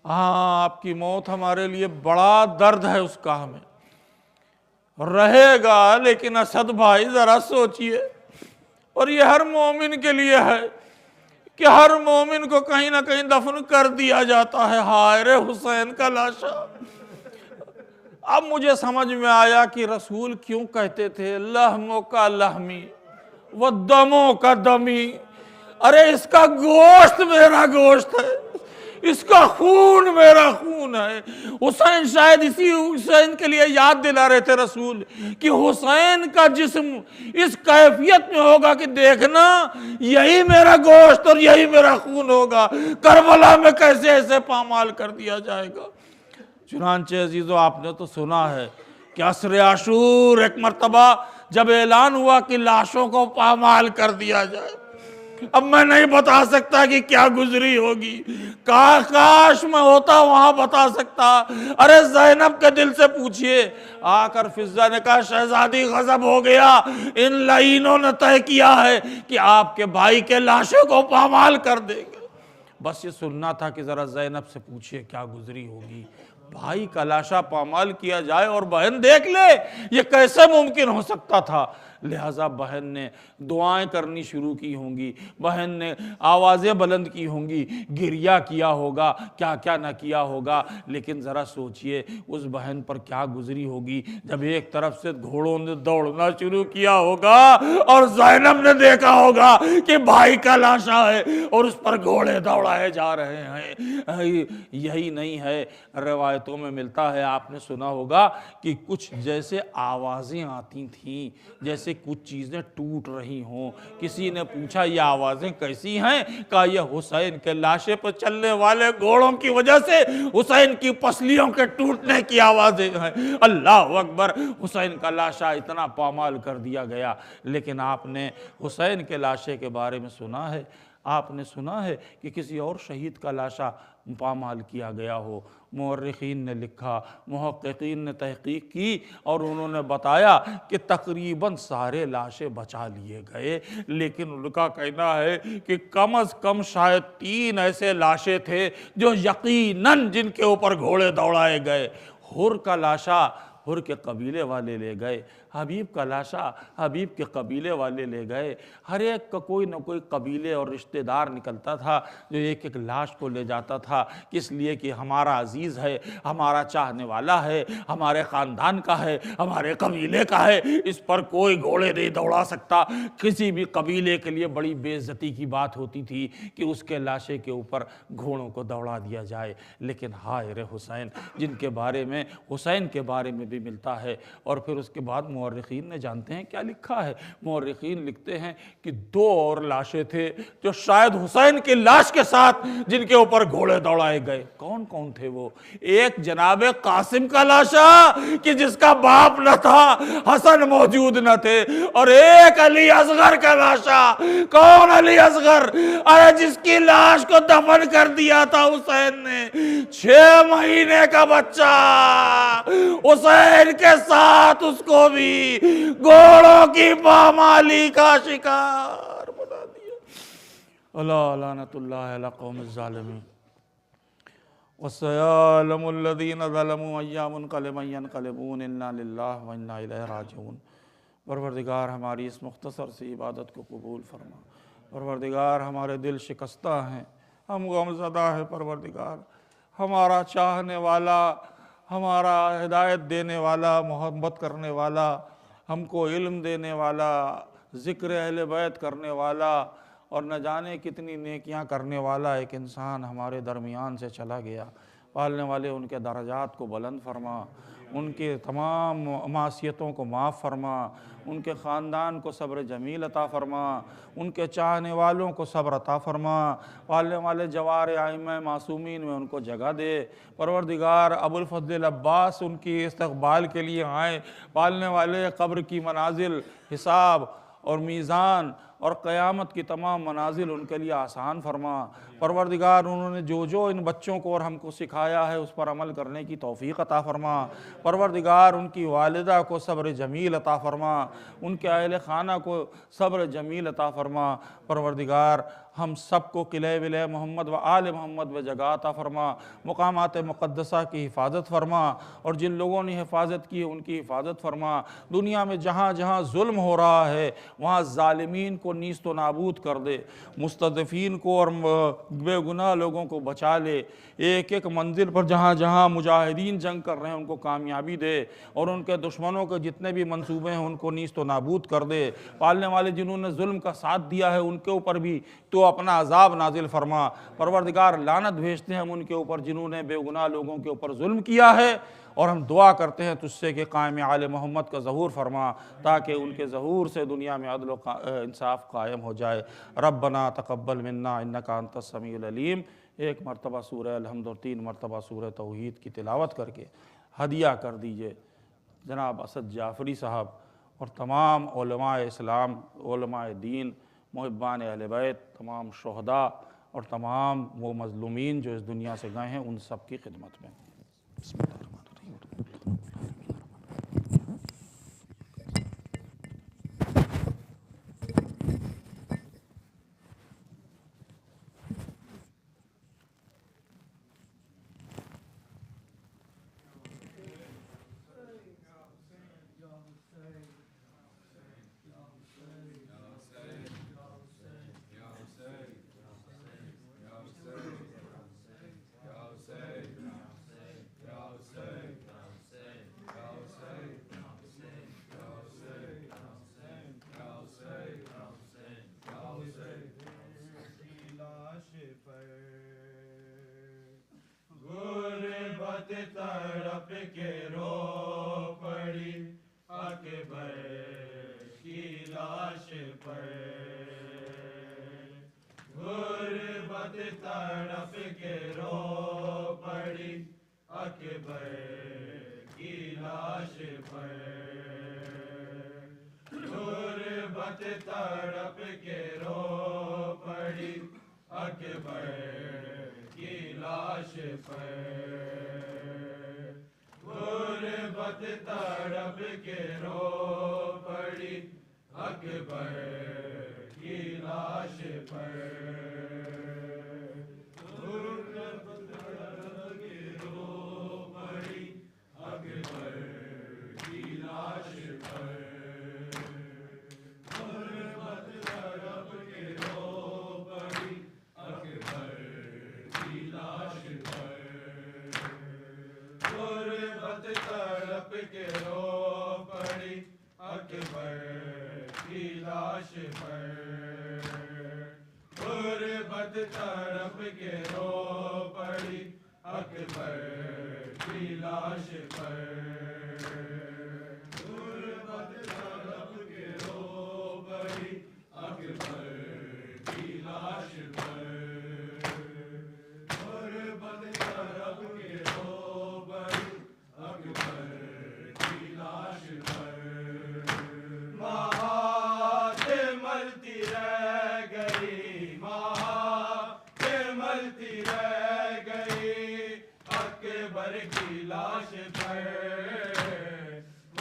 ہاں آپ کی موت ہمارے لیے بڑا درد ہے, اس کا ہمیں رہے گا. لیکن اسد بھائی ذرا سوچئے, اور یہ ہر مومن کے لیے ہے کہ ہر مومن کو کہیں نہ کہیں دفن کر دیا جاتا ہے. ہائے رے حسین کا لاشا. اب مجھے سمجھ میں آیا کہ رسول کیوں کہتے تھے لحموں کا لحمی و دموں کا دمی. ارے اس کا گوشت میرا گوشت ہے, اس کا خون میرا خون ہے. حسین شاید اسی حسین کے لیے یاد دلا رہے تھے رسول کہ حسین کا جسم اس کیفیت میں ہوگا کہ دیکھنا یہی میرا گوشت اور یہی میرا خون ہوگا. کربلا میں کیسے ایسے پامال کر دیا جائے گا. چنانچہ عزیزو, آپ نے تو سنا ہے کہ عصر عاشور ایک مرتبہ جب اعلان ہوا کہ لاشوں کو پامال کر دیا جائے, اب میں نہیں بتا سکتا کہ کیا گزری ہوگی. کاش میں ہوتا وہاں بتا سکتا. ارے زینب کے دل سے پوچھئے. آ کر فضہ نے کہا شہزادی غضب ہو گیا, ان لعینوں نے طے کیا ہے کہ آپ کے بھائی کے لاشوں کو پامال کر دیں گے. بس یہ سننا تھا کہ ذرا زینب سے پوچھئے کیا گزری ہوگی. بھائی کا لاشا پامال کیا جائے اور بہن دیکھ لے, یہ کیسے ممکن ہو سکتا تھا. لہٰذا بہن نے دعائیں کرنی شروع کی ہوں گی, بہن نے آوازیں بلند کی ہوں گی, گریہ کیا ہوگا, کیا کیا نہ کیا ہوگا. لیکن ذرا سوچئے اس بہن پر کیا گزری ہوگی جب ایک طرف سے گھوڑوں نے دوڑنا شروع کیا ہوگا اور زینب نے دیکھا ہوگا کہ بھائی کا لاشا ہے اور اس پر گھوڑے دوڑائے جا رہے ہیں. یہی نہیں ہے, روایتوں میں ملتا ہے, آپ نے سنا ہوگا کہ کچھ جیسے آوازیں آتی تھیں جیسے کچھ چیزیں ٹوٹ رہی ہوں. کسی نے پوچھا یہ آوازیں کیسی ہیں؟ کہا یہ حسین کے لاشے پر چلنے والے گھوڑوں کی وجہ سے حسین کی پسلیوں کے ٹوٹنے کی آوازیں ہیں. اللہ اکبر, حسین کا لاشا اتنا پامال کر دیا گیا. لیکن آپ نے حسین کے لاشے کے بارے میں سنا ہے, آپ نے سنا ہے کہ کسی اور شہید کا لاشا پامال کیا گیا ہو. مورخین نے لکھا, محققین نے تحقیق کی اور انہوں نے بتایا کہ تقریباً سارے لاشیں بچا لیے گئے. لیکن ان کا کہنا ہے کہ کم از کم شاید 3 ایسے لاشیں تھے جو یقیناً جن کے اوپر گھوڑے دوڑائے گئے. حر کا لاشا حر کے قبیلے والے لے گئے, حبیب کا لاشا حبیب کے قبیلے والے لے گئے. ہر ایک کا کوئی نہ کوئی قبیلے اور رشتہ دار نکلتا تھا جو ایک ایک لاش کو لے جاتا تھا, اس لیے کہ ہمارا عزیز ہے, ہمارا چاہنے والا ہے, ہمارے خاندان کا ہے, ہمارے قبیلے کا ہے, اس پر کوئی گھوڑے نہیں دوڑا سکتا. کسی بھی قبیلے کے لیے بڑی بے عزتی کی بات ہوتی تھی کہ اس کے لاشے کے اوپر گھوڑوں کو دوڑا دیا جائے. لیکن ہائے رے حسین, جن کے بارے میں حسین کے بارے میں بھی ملتا ہے. اور پھر اس کے بعد مورخین نے جانتے ہیں کیا لکھا ہے. مورخین لکھتے ہیں کہ 2 اور لاشیں تھے جو شاید حسین کی لاش کے ساتھ جن کے اوپر گھوڑے دوڑائے گئے. کون کون تھے وہ؟ ایک جناب قاسم کا لاشا کہ جس کا باپ نہ تھا, حسن موجود نہ تھے, اور ایک علی اصغر کا لاشا. کون علی اصغر؟ ارے جس کی لاش کو دفن کر دیا تھا حسین نے, 6 مہینے کا بچہ, حسین کے ساتھ اس کو بھی گھوڑوں کی پامالی کا شکار بنا دیا. الا لعنۃ اللہ علی قوم الظالمین وسيعلم الذين ظلموا أي منقلب ينقلبون إنا لله وإنا إليه راجعون۔ پروردگار ہماری اس مختصر سی عبادت کو قبول فرما۔ پروردگار ہمارے دل شکستہ ہیں، ہم غمزدہ ہیں پروردگار، ہمارا چاہنے والا، ہمارا ہدایت دینے والا، محبت کرنے والا، ہم کو علم دینے والا، ذکر اہل بیت کرنے والا اور نہ جانے کتنی نیکیاں کرنے والا ایک انسان ہمارے درمیان سے چلا گیا۔ پالنے والے ان کے درجات کو بلند فرما، ان کے تمام معصیتوں کو معاف فرما، ان کے خاندان کو صبر جمیل عطا فرما، ان کے چاہنے والوں کو صبر عطا فرما۔ پالنے والے جوار ائمہ معصومین میں ان کو جگہ دے۔ پروردگار ابو الفضل عباس ان کی استقبال کے لیے آئیں۔ پالنے والے قبر کی منازل، حساب اور میزان اور قیامت کی تمام منازل ان کے لیے آسان فرما۔ پروردگار انہوں نے جو ان بچوں کو اور ہم کو سکھایا ہے اس پر عمل کرنے کی توفیق عطا فرما۔ پروردگار ان کی والدہ کو صبر جمیل عطا فرما، ان کے اہل خانہ کو صبر جمیل عطا فرما۔ پروردگار ہم سب کو قلعہ ولایہ محمد و آل محمد و جگہ عطا فرما، مقامات مقدسہ کی حفاظت فرما، اور جن لوگوں نے حفاظت کی ان کی حفاظت فرما۔ دنیا میں جہاں جہاں ظلم ہو رہا ہے وہاں ظالمین کو نیست و نابود کر دے، مستضعفین کو اور بے گناہ لوگوں کو بچا لے۔ ایک ایک منزل پر جہاں جہاں مجاہدین جنگ کر رہے ہیں ان کو کامیابی دے، اور ان کے دشمنوں کے جتنے بھی منصوبے ہیں ان کو نیست و نابود کر دے۔ پالنے والے جنہوں نے ظلم کا ساتھ دیا ہے ان کے اوپر بھی تو اپنا عذاب نازل فرما۔ پروردگار لعنت بھیجتے ہیں ہم ان کے اوپر جنہوں نے بے گناہ لوگوں کے اوپر ظلم کیا ہے، اور ہم دعا کرتے ہیں تجھ سے کہ قائم آل محمد کا ظہور فرما تاکہ ان کے ظہور سے دنیا میں عدل و انصاف قائم ہو جائے۔ ربنا تقبل منا انک انت السمیع العلیم۔ ایک مرتبہ سورہ الحمد اور 3 مرتبہ سورہ توحید کی تلاوت کر کے ہدیہ کر دیجئے جناب اسد جعفری صاحب اور تمام علماء اسلام، علماء دین، محبان اہل بیت، تمام شہداء اور تمام وہ مظلومین جو اس دنیا سے گئے ہیں ان سب کی خدمت میں۔ بسم اللہ الرحمن الرحیم۔ تڑپ کے رو پڑی اکبر کی لاش پر، غربت تڑپ کے رو پڑی اکبر کی لاش پر، غربت تڑپ کے رو پڑی اکبر کی لاش پر، غربت تڑپ کے رو پڑی اکبر کی لاش پر، غربت تڑپ کے رو پڑی اکبر کی لاش پر، غربت تڑپ کے رو پڑی اکبر کی لاش پر، غربت تڑپ کے رو پڑی اکبر کی لاش پر، غربت تڑپ کے رو پڑی اکبر کی لاش پر، غربت تڑپ کے رو پڑی اکبر کی لاش پر، غربت تڑپ کے رو پڑی اکبر کی لاش پر، مہاتیں ملتی رہ گئی، مہاتیں ملتی رہ گئی اکبر کی لاش پر،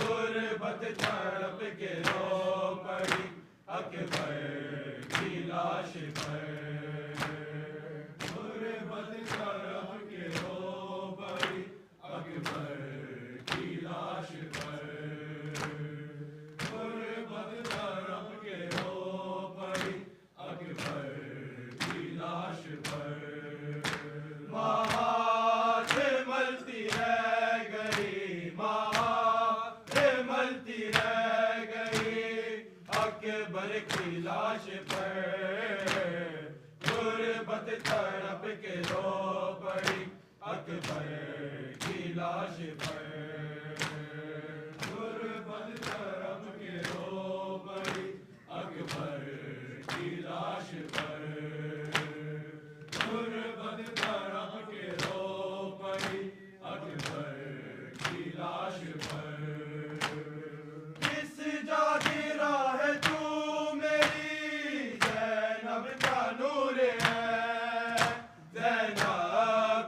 غربت تڑپ کے رو پڑی اکبر کی لاش پر، غربت تڑپ کے رو پڑی اکبر کی لاش پر غربت تڑپ کے رو پڑی اکبر کی لاش پر غربت تڑپ کے رو پڑی اکبر کی لاش پر کس جا گرا ہے تو میری زینب کا نور ہے زینب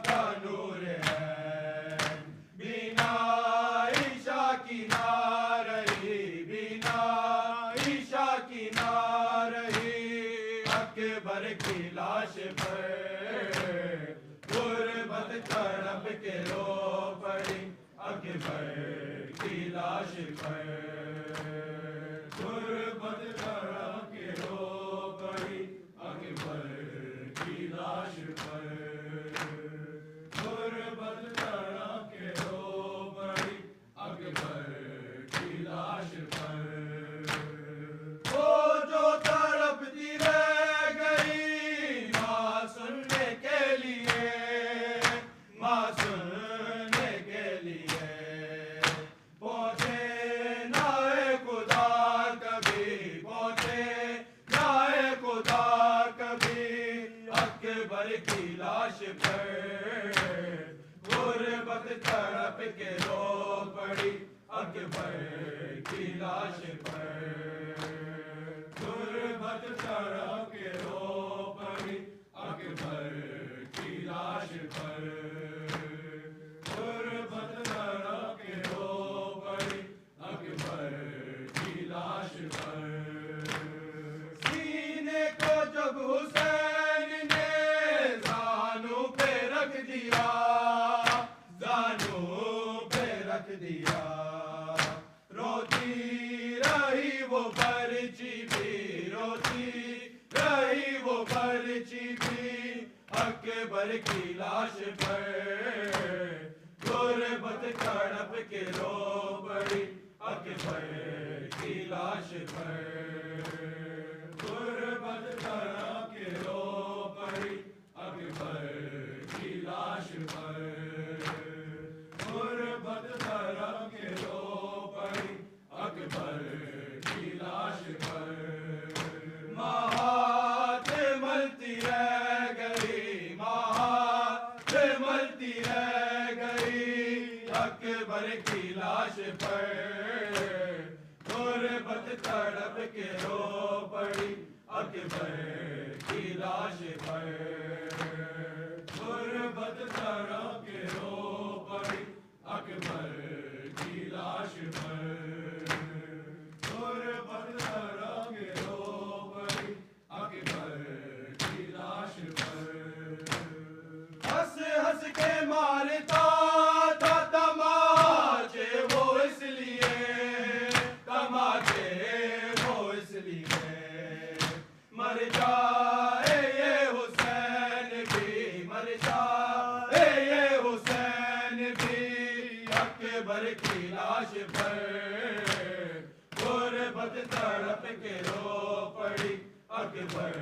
کا نور ہے بینا عائشہ کی نہ رہی بینا عائشہ کی نہ رہی اکبر کی لاش پر غربت تڑپ کے رو پڑی اکبر کی لاش پر غربت تڑپ کے رو پڑی اکبر کی لاش پر غربت تڑپ کے رو پڑی اکبر کی لاش پر وہ جو تڑپتی رہ گئی ماں سننے کے لیے ماں سننے کے لیے پہنچے نہ خدا کبھی پہنچے نہ خدا کبھی اکبر کی لاش پر غربت تڑپ کے رو پڑی اکبر کی لاش پر غربت تڑپ کے رو پڑی اکبر کی لاش پر غربت تڑپ کے رو پڑی اکبر کی لاش پر سینے کو جب حسین نے زانوں پہ رکھ دیا زانوں پہ رکھ دیا روتی رہی وہ برچی بھی روتی رہی وہ برچی بھی اکبر کی لاش پر غربت تڑپ کے رو پڑی اکبر کی لاش پر غربت تڑپ کے رو پڑی اکبر کی لاش پر غربت تڑپ کے رو پڑی اکبر کی لاش پر مہات ملتی رہ گئی مہات ملتی رہ گئی اکبر کی لاش پر غربت تڑپ کے رو پڑی اکبر کی لاش پر غربت تڑپ کے رو پڑی اکبر کی لاش پر غربت تڑپ کے رو پڑی اکبر کی لاش پر ہنس ہنس کے مارتا تھا تماچے وہ اس لیے تماچے وہ اس لیے مر جائے یہ حسین بھی مر جائے یہ حسین بھی اکبر کی لاش پر غربت تڑپ کے رو پڑی اکبر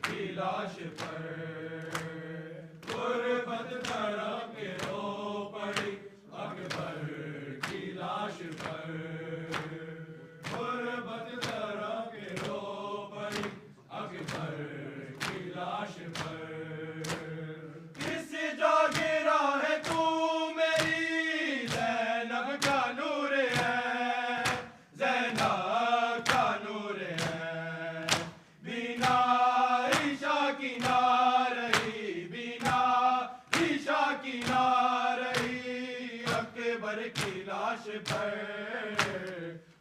کی لاش پر غربت تڑپ کے رو پڑی اکبر کی لاش پر غربت تڑپ کے رو پڑی اکبر کی لاش پر کس جا گرا ہے تو میری زینب کا نور ہے زینب کا نور ہے بینا عائشہ کی نہ رہی بینا عائشہ کی نہ رہی اکبر کی لاش پر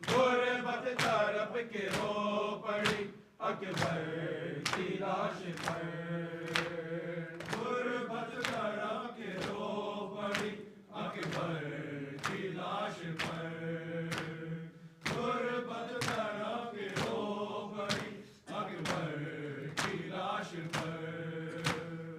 غربت تڑپ کے رو پڑی اکبر کی لاش پر غربت تڑپ کے رو پڑی اکبر کی لاش پر غربت تڑپ کے رو پڑی اکبر کی لاش پر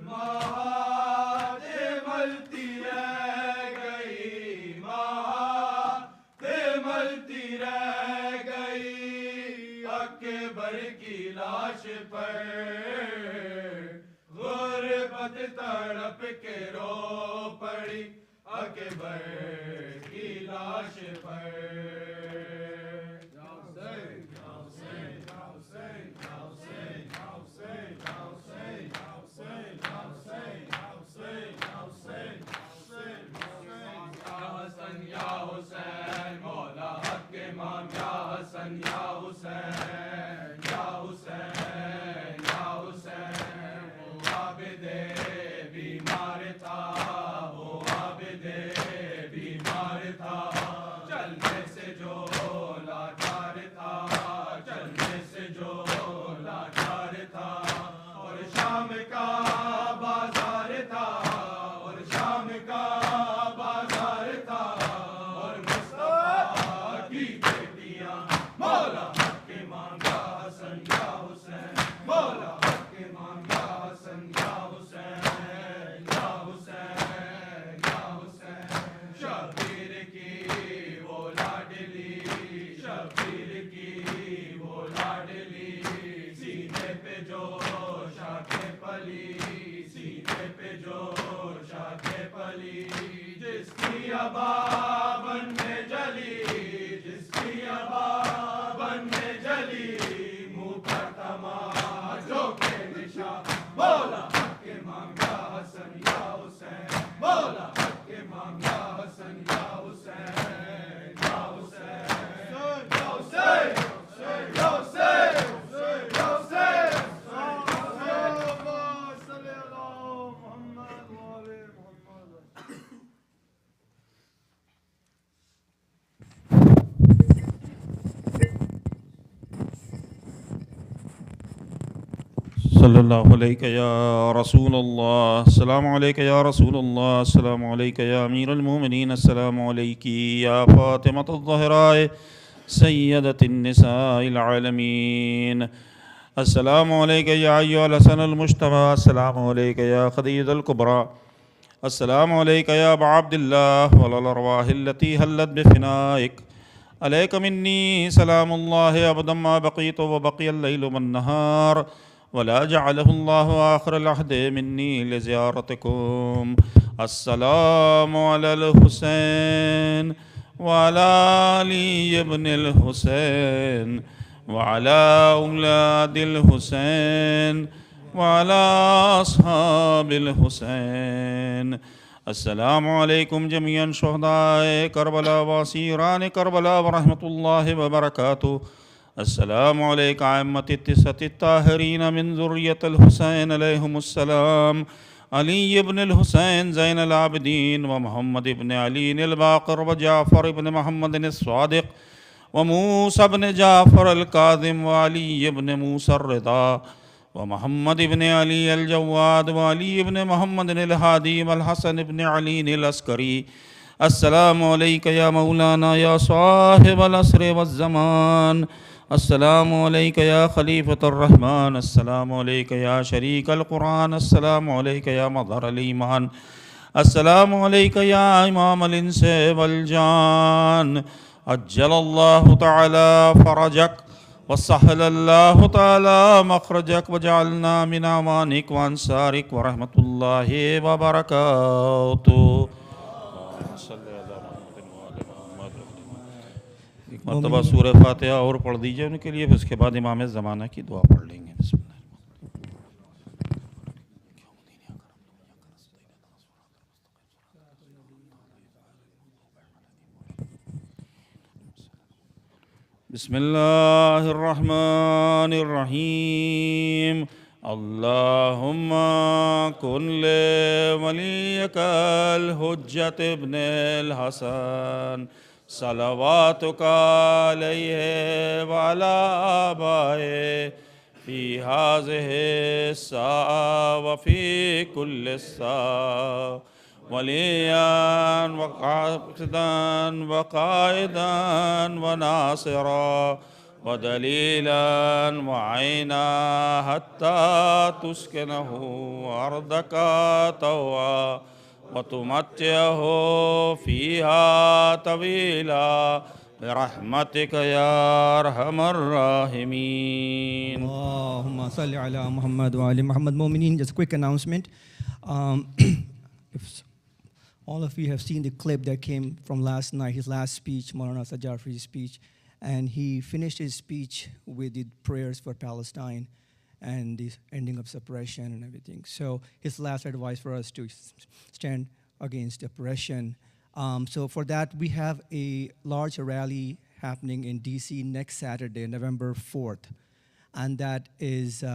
مہات ملتی رہ گئی مہات ملتی رہ گئی اکبر کی لاش پر پر غربت تڑپ کے رو پڑی اکبر کی لاش پر یا حسین مولا حق امام یا حسن یا حسین یا حسین یا حسین وہ عابد بیمار تھا وہ عابد بیمار تھا چلنے سے جو لاچار تھا چلنے سے جو لاچار تھا اور شام کا بازار تھا اور شام کا بازار تھا اور مصطفیٰ کی بیٹیاں مولا حق امام یا حسن یا حسین مولا حق امام یا حسن یا حسین یا حسین یا حسین شبیر کی وہ لاڈلی شبیر کی وہ لاڈلی سینے پہ جو شاخیں پلی سینے پہ جو شاخیں پلی جس کی ابا بن میں جلی جس کی ابا بن میں جلی منہ پر تماچوں کے نشان مولا حق امام یا حسن یا حسین مولا حق امام یا حسن یا حسین یا حسین یا حسین یا حسین یا حسین صلی اللہ علیہ یا رسول اللہ السلام علیکہ یا رسول اللہ السلام علیکہ یا امیر المومنین السلام علیکی یا فاطمۃ الزہراء سیدۃ النساء العالمین السلام علیکہ یا ایھا الحسن المجتبی السلام علیکہ یا خدیجہ الکبریٰ السلام علیکہ یا ابا عبد اللہ والارواح التي حلت بفنائک علیک منی سلام اللہ ابدا ما بقیت وبقی اللیل والنہار ولا جعله الله آخر العهد مني لزيارتكم السلام على الحسين وعلى علي بن الحسين وعلى أولاد الحسين وعلى أصحاب الحسين السلام علیکم جميعا شہداء کربلا واسیران کربلا ورحمۃ اللہ وبرکاتہ السلام علیکم ائمۃ التسعۃ الطاہرین من ذریۃ الحسین علیہم السلام علی ابن الحسین زین العابدین ومحمد ابن علی الباقر وجعفر ابن محمد الصادق وموسى ابن جعفر الكاظم وعلی ابن موسى الرضا ومحمد ابن علی الجواد وعلی ابن محمد الہادی والحسن ابن علی العسکری السلام علیکہ یا مولانا یا صاحب العصر والزمان السلام علیکہ یا خلیفۃ الرحمن السلام علیکہ یا شریک القرآن السلام علیکہ یا مظہر الایمان السلام علیکہ یا امام الانس والجان عجل اللہ تعالی فرجک وسهل اللہ تعالی مخرجک وجعلنا من اعوانک وانصارک ورحمۃ اللہ وبرکاتہ ایک مرتبہ سورہ فاتحہ اور پڑھ دیجیے ان کے لیے، پھر اس کے بعد امام زمانہ کی دعا پڑھ لیں گے. بسم اللہ. بسم اللہ الرحمن الرحیم. اللہم کن لولیک الحجۃ ابن الحسن صلواتک علیہ وعلی آبائہ فی ہذہ الساعة وفی کل ساعة ولیاً وقاصداً وقائداً وناصراً ودلیلاً وعینا حتی تسکنہ ارضک طوعا وتمتعہ فیہا طویلا برحمتك يا أرحم الراحمين. Allahumma salli ala Muhammad wa ali Muhammad Mu'mineen. Just a quick announcement. If all of you have seen the clip that came from last night, his last speech, Maulana Asad Jafri's speech, and he finished his speech with the prayers for Palestine and the ending of suppression and everything. So his last advice for us to stand against oppression. So for that, we have a large rally happening in DC next Saturday, November 4th. And that is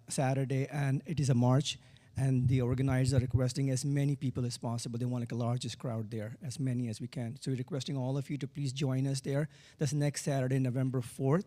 Saturday, and it is a march. And the organizers are requesting as many people as possible. They want like a largest crowd there, as many as we can. So we're requesting all of you to please join us there. That's next Saturday, November 4th.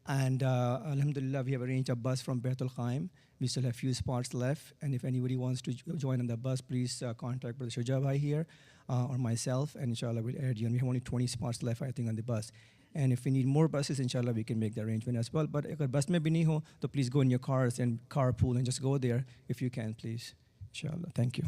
And alhamdulillah, we have arranged a bus from Beit al-Qaim. We still have a few spots left. And if anybody wants to join on the bus, please contact Brother Shujab Bhai here or myself. And inshallah, we'll add you. And we have only 20 spots left, I think, on the bus. And if we need more buses, inshallah, we can make the arrangement as well. But if bus mein bhi nahi ho, to please go in your cars and carpool and just go there if you can, please. Inshallah. Thank you.